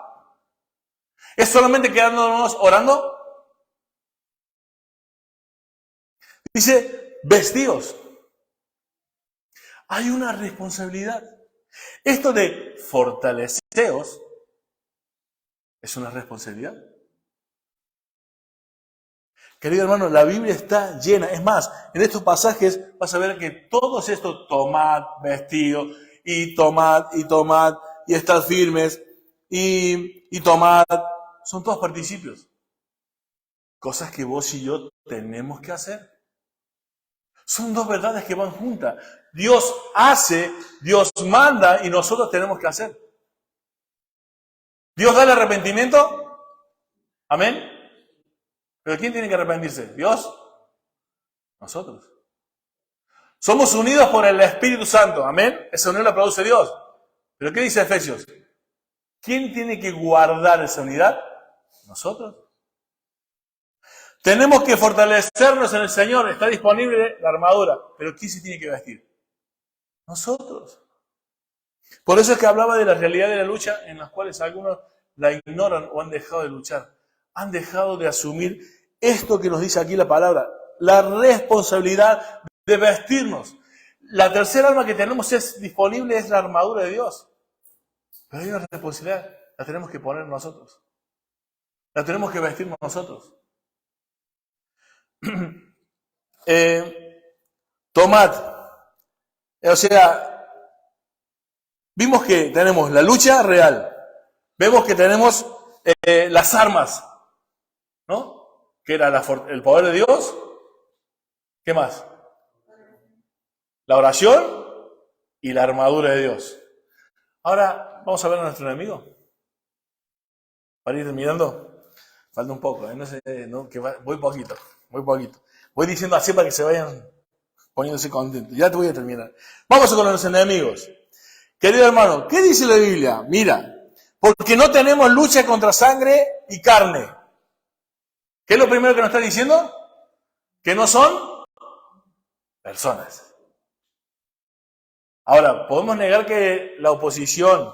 ¿Es solamente quedándonos orando? Dice, vestidos. Hay una responsabilidad. Esto de fortaleceos es una responsabilidad. Querido hermano, la Biblia está llena. Es más, en estos pasajes vas a ver que todos estos tomad, vestido, y tomad, y estad firmes, y tomad, son todos participios. Cosas que vos y yo tenemos que hacer. Son dos verdades que van juntas. Dios hace, Dios manda, y nosotros tenemos que hacer. ¿Dios da el arrepentimiento? ¿Amén? ¿Pero quién tiene que arrepentirse? ¿Dios? Nosotros. Somos unidos por el Espíritu Santo. ¿Amén? Esa unión la produce Dios. ¿Pero qué dice Efesios? ¿Quién tiene que guardar esa unidad? Nosotros. Tenemos que fortalecernos en el Señor. Está disponible la armadura. ¿Pero quién se tiene que vestir? Nosotros. Por eso es que hablaba de la realidad de la lucha en las cuales algunos la ignoran o han dejado de luchar. Han dejado de asumir esto que nos dice aquí la palabra, la responsabilidad de vestirnos. La tercera arma que tenemos disponible es la armadura de Dios. Pero hay una responsabilidad, la tenemos que poner nosotros. La tenemos que vestir nosotros. Tomad. O sea, vimos que tenemos la lucha real. Vemos que tenemos las armas, ¿no? Que era el poder de Dios. ¿Qué más? La oración y la armadura de Dios. Ahora vamos a ver a nuestro enemigo. Para ir terminando, falta un poco, no sé, no, voy poquito. Voy diciendo así para que se vayan poniéndose contentos. Ya te voy a terminar. Vamos con los enemigos. Querido hermano, ¿qué dice la Biblia? Mira, porque no tenemos lucha contra sangre y carne. ¿Qué es lo primero que nos está diciendo? Que no son personas. Ahora, ¿podemos negar que la oposición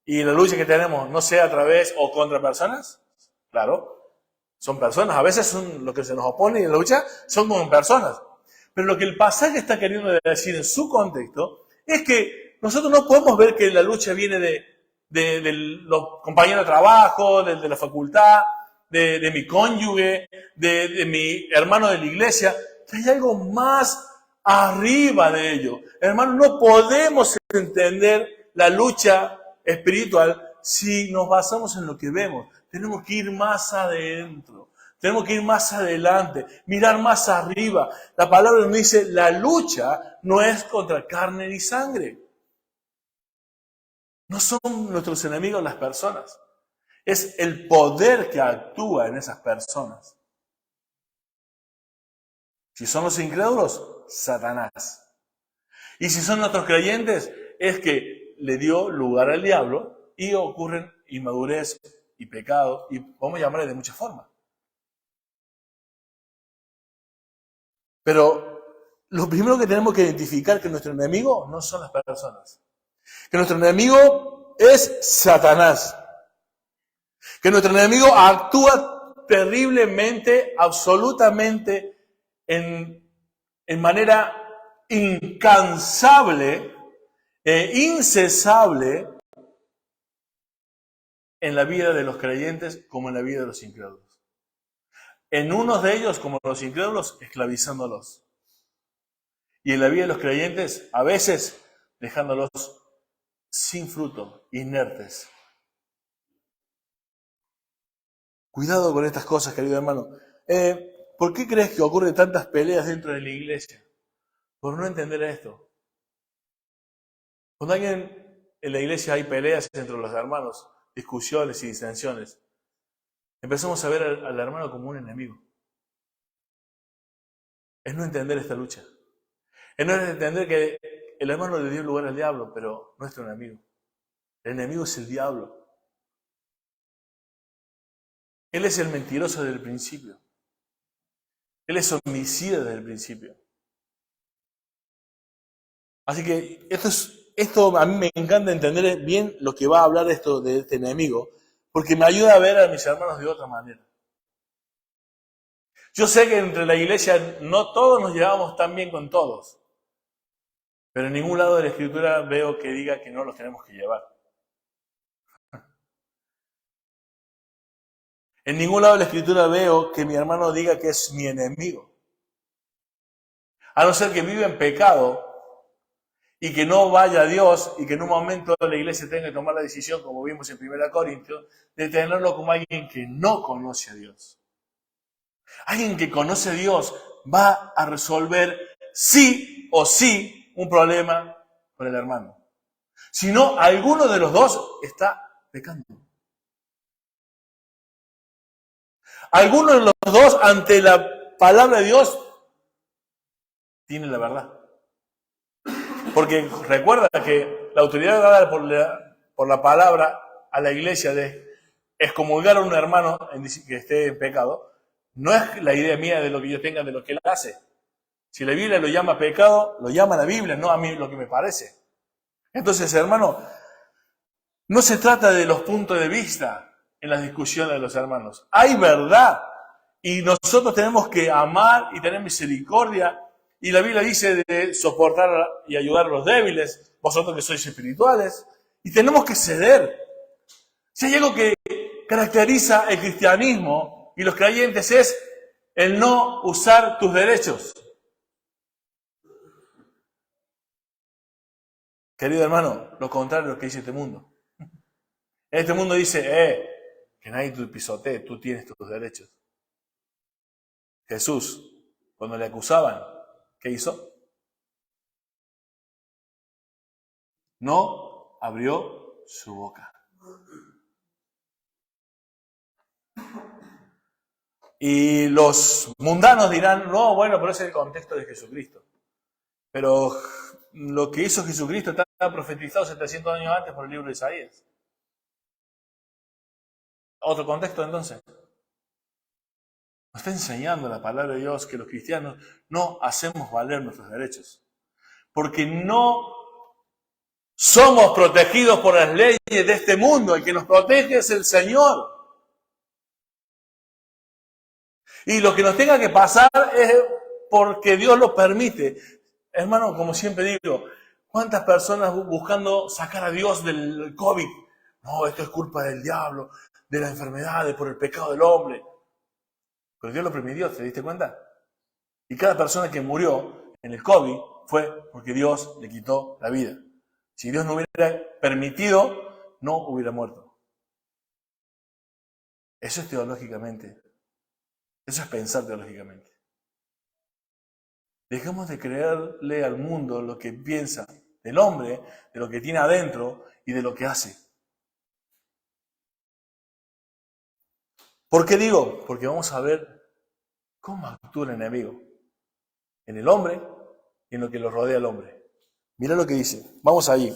y la lucha que tenemos no sea a través o contra personas? Claro, son personas. A veces lo que se nos opone en la lucha son como personas. Pero lo que el pasaje está queriendo decir en su contexto es que nosotros no podemos ver que la lucha viene de los compañeros de trabajo, de la facultad, de mi cónyuge, de mi hermano de la iglesia, que hay algo más arriba de ello. Hermano, no podemos entender la lucha espiritual si nos basamos en lo que vemos. Tenemos que ir más adentro. Tenemos que ir más adelante, mirar más arriba. La palabra nos dice, la lucha no es contra carne ni sangre. No son nuestros enemigos las personas. Es el poder que actúa en esas personas. Si son los incrédulos, Satanás. Y si son nuestros creyentes, es que le dio lugar al diablo y ocurren inmadurez y pecado, y podemos llamarle de muchas formas. Pero lo primero que tenemos que identificar es que nuestro enemigo no son las personas. Que nuestro enemigo es Satanás. Que nuestro enemigo actúa terriblemente, absolutamente, en manera incansable e incesable en la vida de los creyentes como en la vida de los incrédulos. En unos de ellos, como los incrédulos, esclavizándolos. Y en la vida de los creyentes, a veces, dejándolos sin fruto, inertes. Cuidado con estas cosas, querido hermano. ¿Por qué crees que ocurren tantas peleas dentro de la iglesia? Por no entender esto. Cuando alguien en la iglesia hay peleas entre los hermanos, discusiones y disensiones, empezamos a ver al hermano como un enemigo. Es no entender esta lucha. Es no entender que el hermano le dio lugar al diablo, pero no es nuestro enemigo. El enemigo es el diablo. Él es el mentiroso desde el principio. Él es homicida desde el principio. Así que esto a mí me encanta entender bien lo que va a hablar esto de este enemigo, porque me ayuda a ver a mis hermanos de otra manera. Yo sé que entre la iglesia no todos nos llevamos tan bien con todos, pero en ningún lado de la Escritura veo que diga que no los tenemos que llevar. En ningún lado de la Escritura veo que mi hermano diga que es mi enemigo. A no ser que vive en pecado y que no vaya a Dios y que en un momento la iglesia tenga que tomar la decisión, como vimos en 1 Corintios, de tenerlo como alguien que no conoce a Dios. Alguien que conoce a Dios va a resolver sí o sí un problema con el hermano. Si no, alguno de los dos está pecando. Alguno de los dos ante la palabra de Dios tiene la verdad. Porque recuerda que la autoridad dada por la palabra a la iglesia de excomulgar a un hermano que esté en pecado, no es la idea mía de lo que yo tenga de lo que él hace. Si la Biblia lo llama pecado, lo llama la Biblia, no a mí lo que me parece. Entonces, hermano, no se trata de los puntos de vista en las discusiones de los hermanos. Hay verdad y nosotros tenemos que amar y tener misericordia. Y la Biblia dice de soportar y ayudar a los débiles, vosotros que sois espirituales, y tenemos que ceder. Si hay algo que caracteriza el cristianismo y los creyentes es el no usar tus derechos. Querido hermano, lo contrario de lo que dice este mundo. En este mundo dice, que nadie te pisotee, tú tienes tus derechos. Jesús, cuando le acusaban, ¿qué hizo? No abrió su boca. Y los mundanos dirán, no, bueno, pero ese es el contexto de Jesucristo. Pero lo que hizo Jesucristo está profetizado 700 años antes por el libro de Isaías. Otro contexto entonces. Nos está enseñando la palabra de Dios que los cristianos no hacemos valer nuestros derechos. Porque no somos protegidos por las leyes de este mundo. El que nos protege es el Señor. Y lo que nos tenga que pasar es porque Dios lo permite. Hermano, como siempre digo, ¿cuántas personas buscando sacar a Dios del COVID? No, esto es culpa del diablo, de las enfermedades, por el pecado del hombre. Pero Dios lo permitió, ¿te diste cuenta? Y cada persona que murió en el COVID fue porque Dios le quitó la vida. Si Dios no hubiera permitido, no hubiera muerto. Eso es teológicamente. Eso es pensar teológicamente. Dejemos de creerle al mundo lo que piensa del hombre, de lo que tiene adentro y de lo que hace. ¿Por qué digo? Porque vamos a ver cómo actúa el enemigo en el hombre y en lo que lo rodea al hombre. Mirá lo que dice. Vamos allí.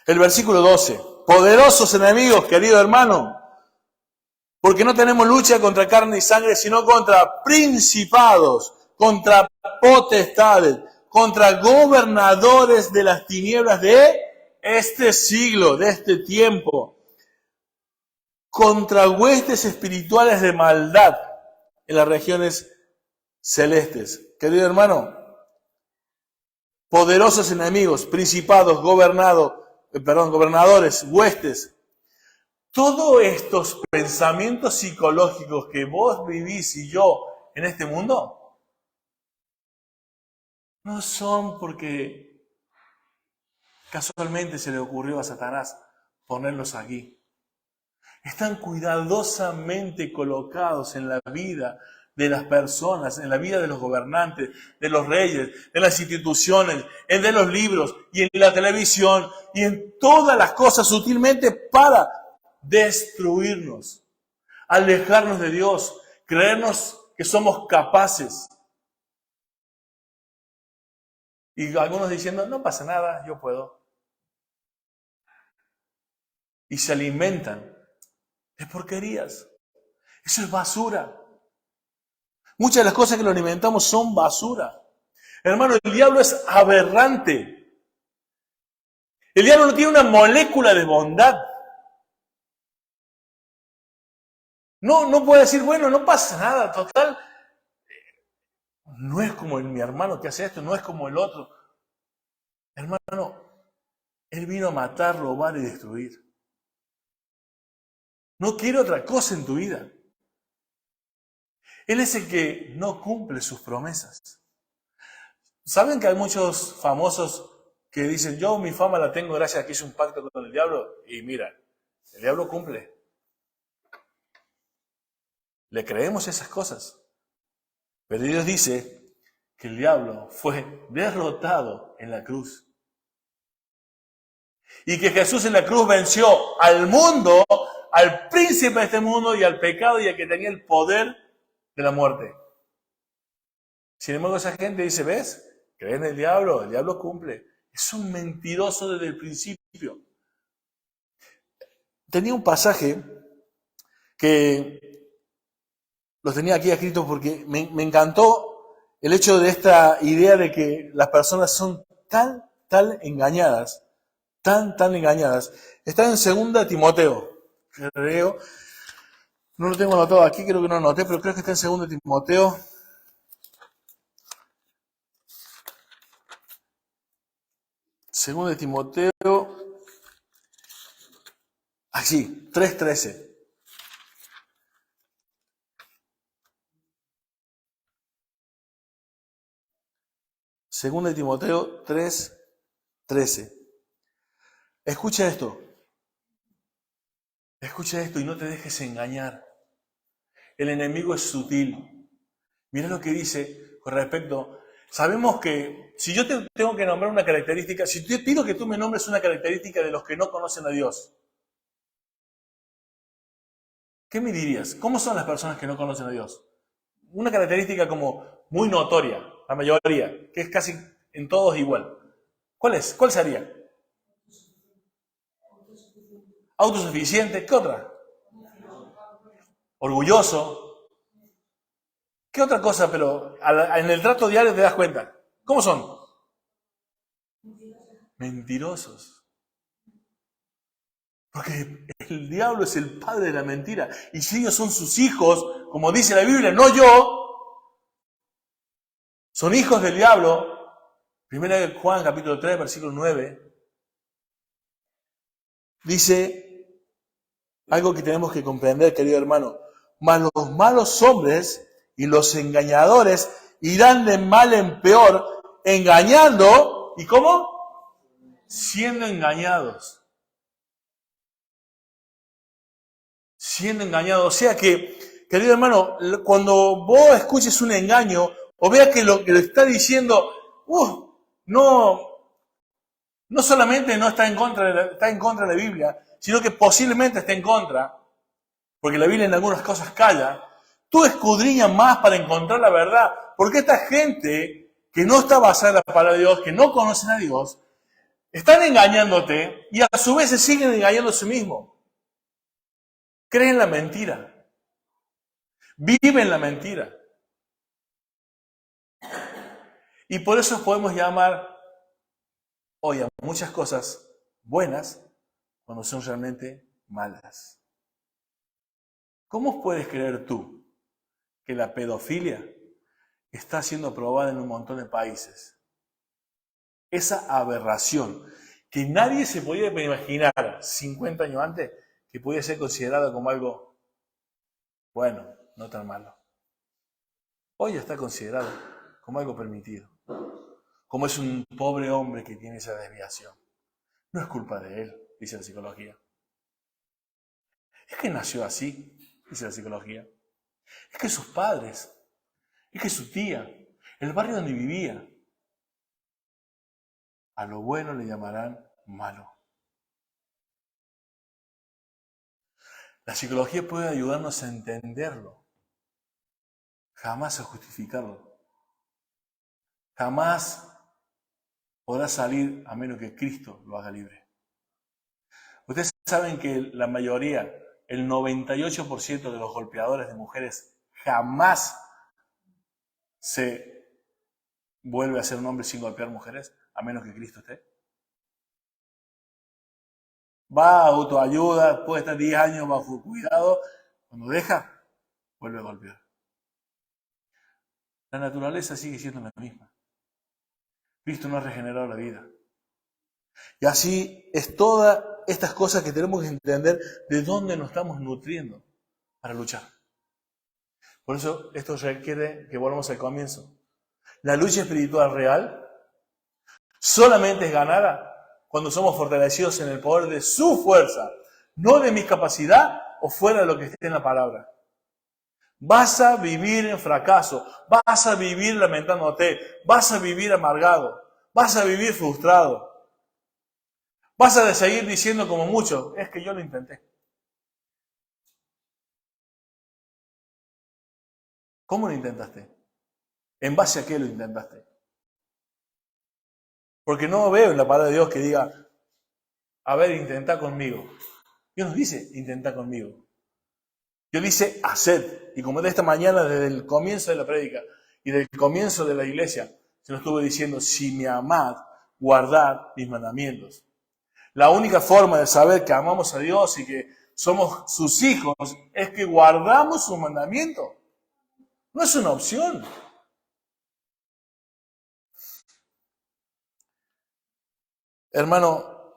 El versículo 12. Poderosos enemigos, querido hermano, porque no tenemos lucha contra carne y sangre, sino contra principados, contra potestades, contra gobernadores de las tinieblas de este siglo, de este tiempo, contra huestes espirituales de maldad en las regiones celestes. Querido hermano, poderosos enemigos, principados, gobernadores, huestes. Todos estos pensamientos psicológicos que vos vivís y yo en este mundo, no son porque casualmente se le ocurrió a Satanás ponerlos aquí. Están cuidadosamente colocados en la vida de las personas, en la vida de los gobernantes, de los reyes, de las instituciones, de los libros y en la televisión y en todas las cosas sutilmente para destruirnos, alejarnos de Dios, creernos que somos capaces. Y algunos diciendo, no pasa nada, yo puedo. Y se alimentan de porquerías. Eso es basura. Muchas de las cosas que lo alimentamos son basura. Hermano, el diablo es aberrante. El diablo no tiene una molécula de bondad. No puede decir, bueno, no pasa nada, total. No es como mi hermano que hace esto, no es como el otro. Hermano, él vino a matar, robar y destruir. No quiere otra cosa en tu vida. Él es el que no cumple sus promesas. ¿Saben que hay muchos famosos que dicen, yo mi fama la tengo gracias a que hice un pacto con el diablo? Y mira, el diablo cumple. Le creemos esas cosas. Pero Dios dice que el diablo fue derrotado en la cruz. Y que Jesús en la cruz venció al mundo, al príncipe de este mundo y al pecado y al que tenía el poder de la muerte. Sin embargo, esa gente dice, ¿ves? ¿Creen en el diablo cumple. Es un mentiroso desde el principio. Tenía un pasaje que lo tenía aquí escrito porque me encantó el hecho de esta idea de que las personas son tan engañadas, tan engañadas. Está en 2 Timoteo, creo. No lo tengo anotado aquí, creo que no lo anoté, pero creo que está en 2 Timoteo. Segundo de Timoteo, aquí, 3:13. Segundo de Timoteo 3:13. Escucha esto y no te dejes engañar. El enemigo es sutil. Mira lo que dice con respecto. Sabemos que si yo te tengo que nombrar una característica, si te pido que tú me nombres una característica de los que no conocen a Dios, ¿qué me dirías? ¿Cómo son las personas que no conocen a Dios? Una característica como muy notoria, la mayoría, que es casi en todos igual. ¿Cuál es? ¿Cuál sería? Autosuficiente. ¿Qué otra? Orgulloso. ¿Qué otra cosa? Pero en el trato diario te das cuenta. ¿Cómo son? Mentirosos. Porque el diablo es el padre de la mentira. Y si ellos son sus hijos, como dice la Biblia, no yo, son hijos del diablo. Primera de Juan, capítulo 3, versículo 9. Dice algo que tenemos que comprender, querido hermano. Mas los malos hombres y los engañadores irán de mal en peor, engañando, ¿y cómo? Siendo engañados. Siendo engañados. O sea que, querido hermano, cuando vos escuches un engaño, o veas que lo que le está diciendo, no solamente no está en contra de la Biblia, sino que posiblemente está en contra, porque la Biblia en algunas cosas calla, tú escudriñas más para encontrar la verdad, porque esta gente que no está basada en la palabra de Dios, que no conocen a Dios, están engañándote y a su vez se siguen engañando a sí mismos. Creen la mentira, viven la mentira. Y por eso podemos llamar hoy a muchas cosas buenas cuando son realmente malas. ¿Cómo puedes creer tú que la pedofilia está siendo aprobada en un montón de países? Esa aberración que nadie se podía imaginar 50 años antes que podía ser considerada como algo bueno, no tan malo. Hoy está considerado como algo permitido. Como es un pobre hombre que tiene esa desviación. No es culpa de él, dice la psicología. Es que nació así, dice la psicología. Es que sus padres, es que su tía, el barrio donde vivía, a lo bueno le llamarán malo. La psicología puede ayudarnos a entenderlo, jamás a justificarlo. Jamás podrá salir a menos que Cristo lo haga libre. Ustedes saben que la mayoría, el 98% de los golpeadores de mujeres jamás se vuelve a ser un hombre sin golpear mujeres, a menos que Cristo esté. Va a autoayuda, puede estar 10 años bajo cuidado, cuando deja, vuelve a golpear. La naturaleza sigue siendo la misma. Cristo no ha regenerado la vida. Y así es todas estas cosas que tenemos que entender de dónde nos estamos nutriendo para luchar. Por eso esto requiere que volvamos al comienzo. La lucha espiritual real solamente es ganada cuando somos fortalecidos en el poder de su fuerza, no de mi capacidad o fuera de lo que esté en la palabra. Vas a vivir en fracaso, vas a vivir lamentándote, vas a vivir amargado, vas a vivir frustrado. Vas a seguir diciendo como muchos, es que yo lo intenté. ¿Cómo lo intentaste? ¿En base a qué lo intentaste? Porque no veo en la palabra de Dios que diga, a ver, intentá conmigo. Dios nos dice, intentá conmigo. Dios dice, haced. Y como de esta mañana, desde el comienzo de la prédica y del comienzo de la iglesia, se nos estuvo diciendo, si me amad, guardad mis mandamientos. La única forma de saber que amamos a Dios y que somos sus hijos es que guardamos sus mandamientos. No es una opción. Hermano,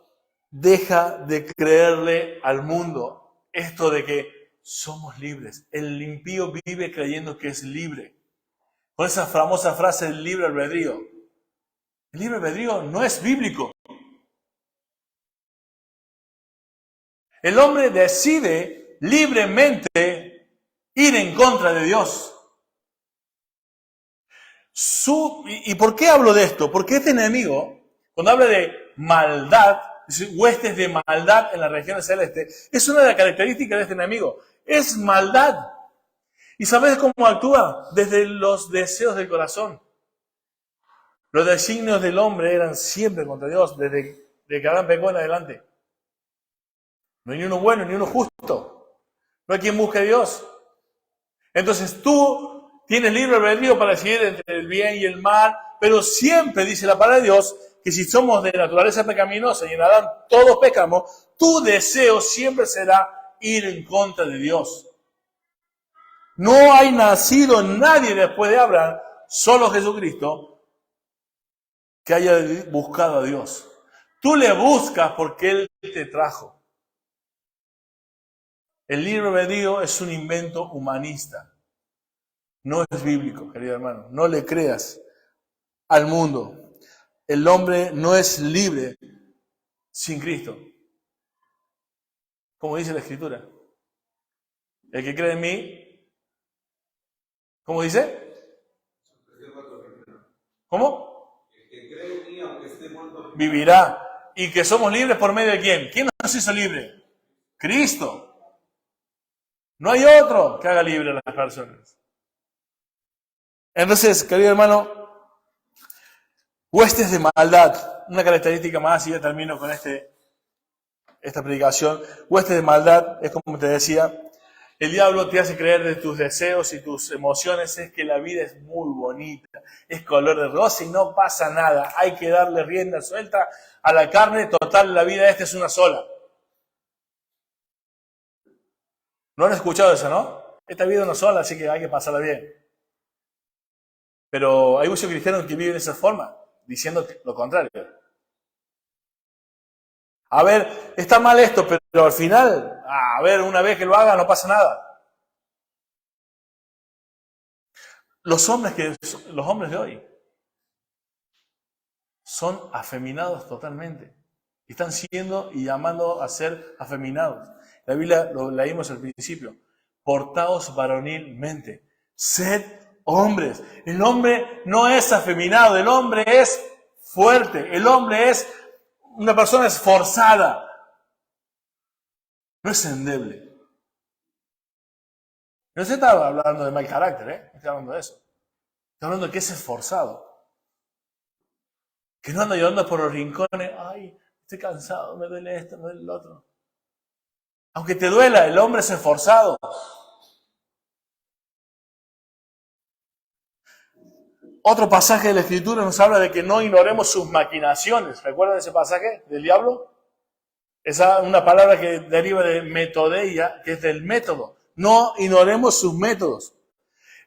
deja de creerle al mundo esto de que somos libres. El impío vive creyendo que es libre. Con esa famosa frase del libre albedrío. El libre albedrío no es bíblico. El hombre decide libremente ir en contra de Dios. ¿Y por qué hablo de esto? Porque este enemigo, cuando habla de maldad, huestes de maldad en la región celeste, es una de las características de este enemigo. Es maldad. ¿Y sabes cómo actúa? Desde los deseos del corazón. Los designios del hombre eran siempre contra Dios, desde que Adán pecó en adelante. No hay ni uno bueno ni uno justo. No hay quien busque a Dios. Entonces tú tienes libre albedrío para decidir entre el bien y el mal, pero siempre dice la palabra de Dios que si somos de naturaleza pecaminosa y en Adán todos pecamos, tu deseo siempre será ir en contra de Dios. No hay nacido nadie después de Abraham, solo Jesucristo, que haya buscado a Dios. Tú le buscas porque Él te trajo. El libre albedrío es un invento humanista. No es bíblico, querido hermano. No le creas al mundo. El hombre no es libre sin Cristo. Como dice la Escritura. El que cree en mí, ¿cómo dice? ¿Cómo? El que cree en mí, aunque esté muerto, vivirá. ¿Y que somos libres por medio de quién? ¿Quién nos hizo libre? Cristo. No hay otro que haga libre a las personas. Entonces, querido hermano, huestes de maldad. Una característica más, y ya termino con esta predicación. Huestes de maldad es como te decía, el diablo te hace creer de tus deseos y tus emociones es que la vida es muy bonita, es color de rosa y no pasa nada. Hay que darle rienda suelta a la carne, total, la vida esta es una sola. ¿No han escuchado eso, no? Esta vida es una sola, así que hay que pasarla bien. Pero hay muchos cristianos que viven de esa forma, diciendo lo contrario. A ver, está mal esto, pero al final, a ver, una vez que lo haga no pasa nada. Los hombres de hoy son afeminados totalmente. Están siendo y llamando a ser afeminados. La Biblia lo leímos al principio. Portaos varonilmente. Sed hombres. El hombre no es afeminado, el hombre es fuerte, el hombre es una persona esforzada. No es endeble. No se está hablando de mal carácter, no estoy hablando de eso. Estoy hablando de que es esforzado. Que no anda llorando por los rincones. Ay, estoy cansado, me duele esto, me duele el otro. Aunque te duela, el hombre es esforzado. Otro pasaje de la Escritura nos habla de que no ignoremos sus maquinaciones. ¿Recuerdan ese pasaje del diablo? Esa es una palabra que deriva de metodeia, que es del método. No ignoremos sus métodos.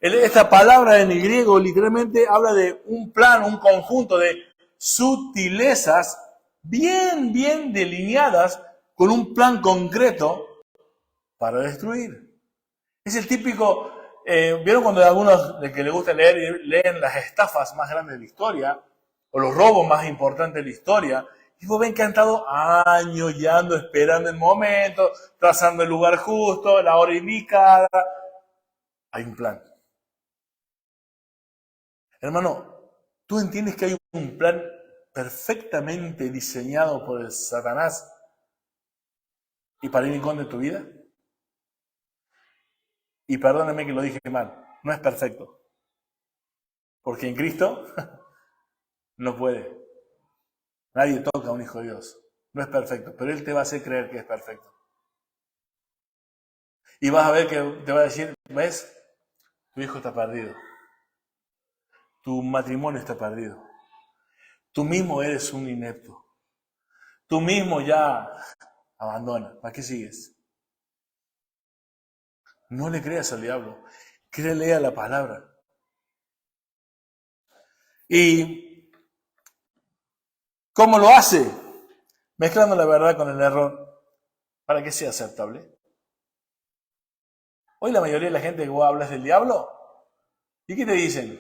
Esta palabra en el griego literalmente habla de un plan, un conjunto de sutilezas bien delineadas con un plan concreto para destruir. Es el típico, ¿vieron cuando algunos de que les gusta leer leen las estafas más grandes de la historia o los robos más importantes de la historia? Y vos ven que han estado años guiando, esperando el momento, trazando el lugar justo, la hora indicada. Hay un plan. Hermano, ¿tú entiendes que hay un plan perfectamente diseñado por el Satanás y para ir en contra de tu vida? Y perdónenme que lo dije mal, no es perfecto. Porque en Cristo no puede. Nadie toca a un hijo de Dios. No es perfecto, pero Él te va a hacer creer que es perfecto. Y vas a ver que te va a decir, ¿ves? Tu hijo está perdido. Tu matrimonio está perdido. Tú mismo eres un inepto. Tú mismo ya abandona. ¿Para qué sigues? No le creas al diablo. Créele a la palabra. ¿Y cómo lo hace? Mezclando la verdad con el error para que sea aceptable. Hoy la mayoría de la gente que vos hablas del diablo, ¿y qué te dicen?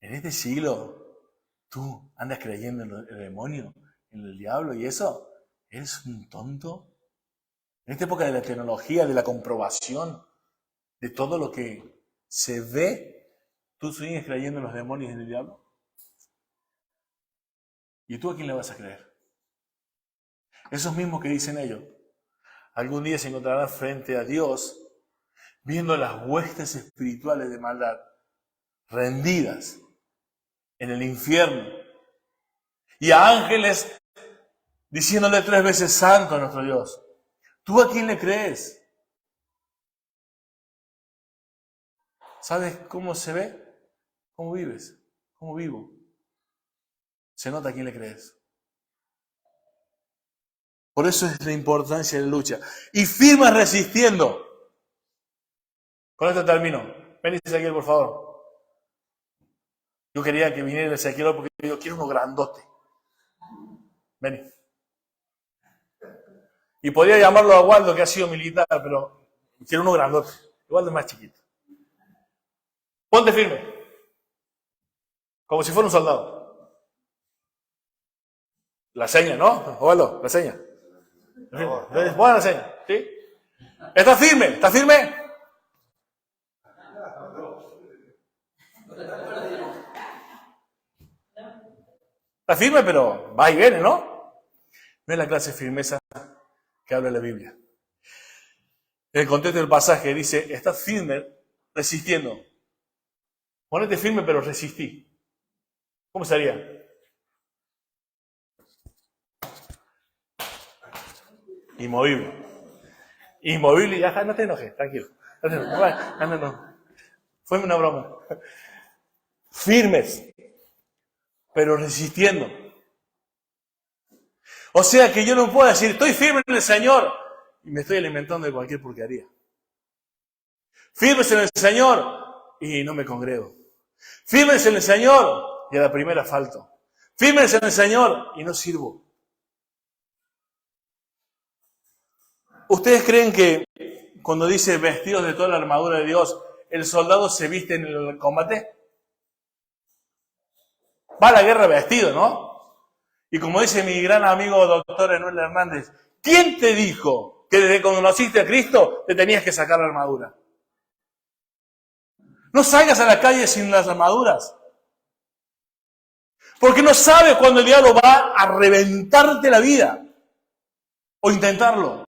En este siglo, tú andas creyendo en el demonio, en el diablo y eso, ¿eres un tonto? En esta época de la tecnología, de la comprobación, de todo lo que se ve, ¿tú sigues creyendo en los demonios y en el diablo? ¿Y tú a quién le vas a creer? Esos mismos que dicen ellos, algún día se encontrarán frente a Dios viendo las huestes espirituales de maldad rendidas en el infierno y a ángeles diciéndole 3 veces santo a nuestro Dios. ¿Tú a quién le crees? ¿Sabes cómo se ve? ¿Cómo vives? ¿Cómo vivo? Se nota a quién le crees. Por eso es la importancia de la lucha. Y firma resistiendo. Con esto termino. Ven Ezequiel, por favor. Yo quería que viniera Ezequiel porque yo quiero uno grandote. Ven. Y podría llamarlo a Waldo, que ha sido militar, pero quiero uno grandote. Waldo es más chiquito. Ponte firme. Como si fuera un soldado. La seña, ¿no? Óvalo, la seña. Buena la seña, ¿sí? ¿Estás firme? ¿Estás firme? Está firme, pero va y viene, ¿no? No es la clase de firmeza que habla la Biblia. En el contexto del pasaje dice, estás firme resistiendo. Ponete firme, pero resistí. ¿Cómo sería? Inmovible. Inmovible y ya, no te enojes, tranquilo. No. Fue una broma. Firmes, pero resistiendo. O sea que yo no puedo decir, estoy firme en el Señor y me estoy alimentando de cualquier porquería. Firmes en el Señor y no me congrego. Firmes en el Señor y a la primera falto. Firmes en el Señor y no sirvo. ¿Ustedes creen que cuando dice vestidos de toda la armadura de Dios, el soldado se viste en el combate? Va a la guerra vestido, ¿no? Y como dice mi gran amigo doctor Emanuel Hernández, ¿quién te dijo que desde que conociste a Cristo te tenías que sacar la armadura? No salgas a la calle sin las armaduras. Porque no sabes cuándo el diablo va a reventarte la vida. O intentarlo.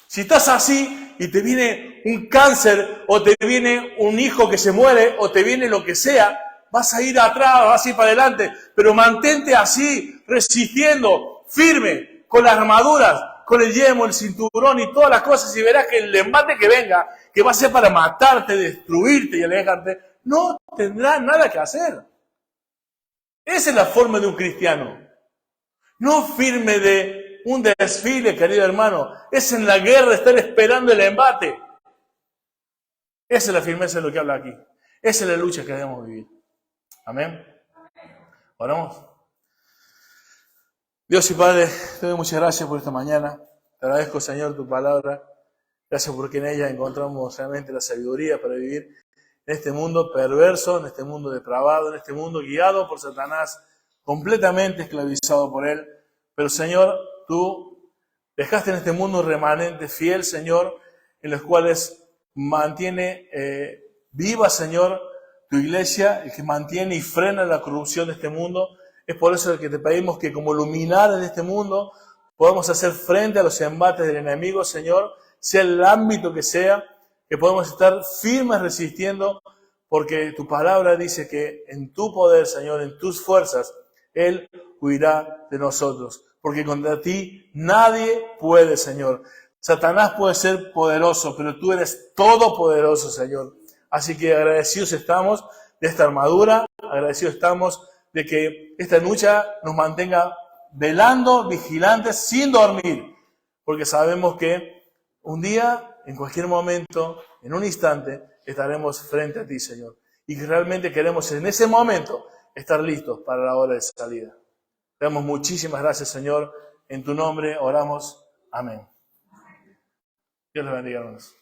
Si estás así y te viene un cáncer, o te viene un hijo que se muere, o te viene lo que sea, vas a ir atrás, vas a ir para adelante. Pero mantente así, resistiendo, firme, con las armaduras, con el yelmo, el cinturón y todas las cosas, y verás que el embate que venga, que va a ser para matarte, destruirte y alejarte, no tendrá nada que hacer. Esa es la forma de un cristiano. No firme de un desfile, querido hermano. Es en la guerra estar esperando el embate. Esa es la firmeza de lo que habla aquí. Esa es la lucha que debemos vivir. Amén. Oramos. Dios y Padre, te doy muchas gracias por esta mañana. Te agradezco, Señor, tu palabra. Gracias porque en ella encontramos realmente la sabiduría para vivir en este mundo perverso, en este mundo depravado, en este mundo guiado por Satanás, completamente esclavizado por él. Pero, Señor, tú dejaste en este mundo un remanente fiel, Señor, en los cuales mantiene viva, Señor, tu iglesia, el que mantiene y frena la corrupción de este mundo. Es por eso que te pedimos que como luminares de este mundo podamos hacer frente a los embates del enemigo, Señor, sea el ámbito que sea, que podamos estar firmes resistiendo, porque tu palabra dice que en tu poder, Señor, en tus fuerzas, Él huirá de nosotros. Porque contra ti nadie puede, Señor. Satanás puede ser poderoso, pero tú eres todopoderoso, Señor. Así que agradecidos estamos de esta armadura, agradecidos estamos de que esta lucha nos mantenga velando, vigilantes, sin dormir. Porque sabemos que un día, en cualquier momento, en un instante, estaremos frente a ti, Señor. Y que realmente queremos en ese momento estar listos para la hora de salida. Te damos muchísimas gracias, Señor. En tu nombre oramos. Amén. Dios les bendiga, hermanos.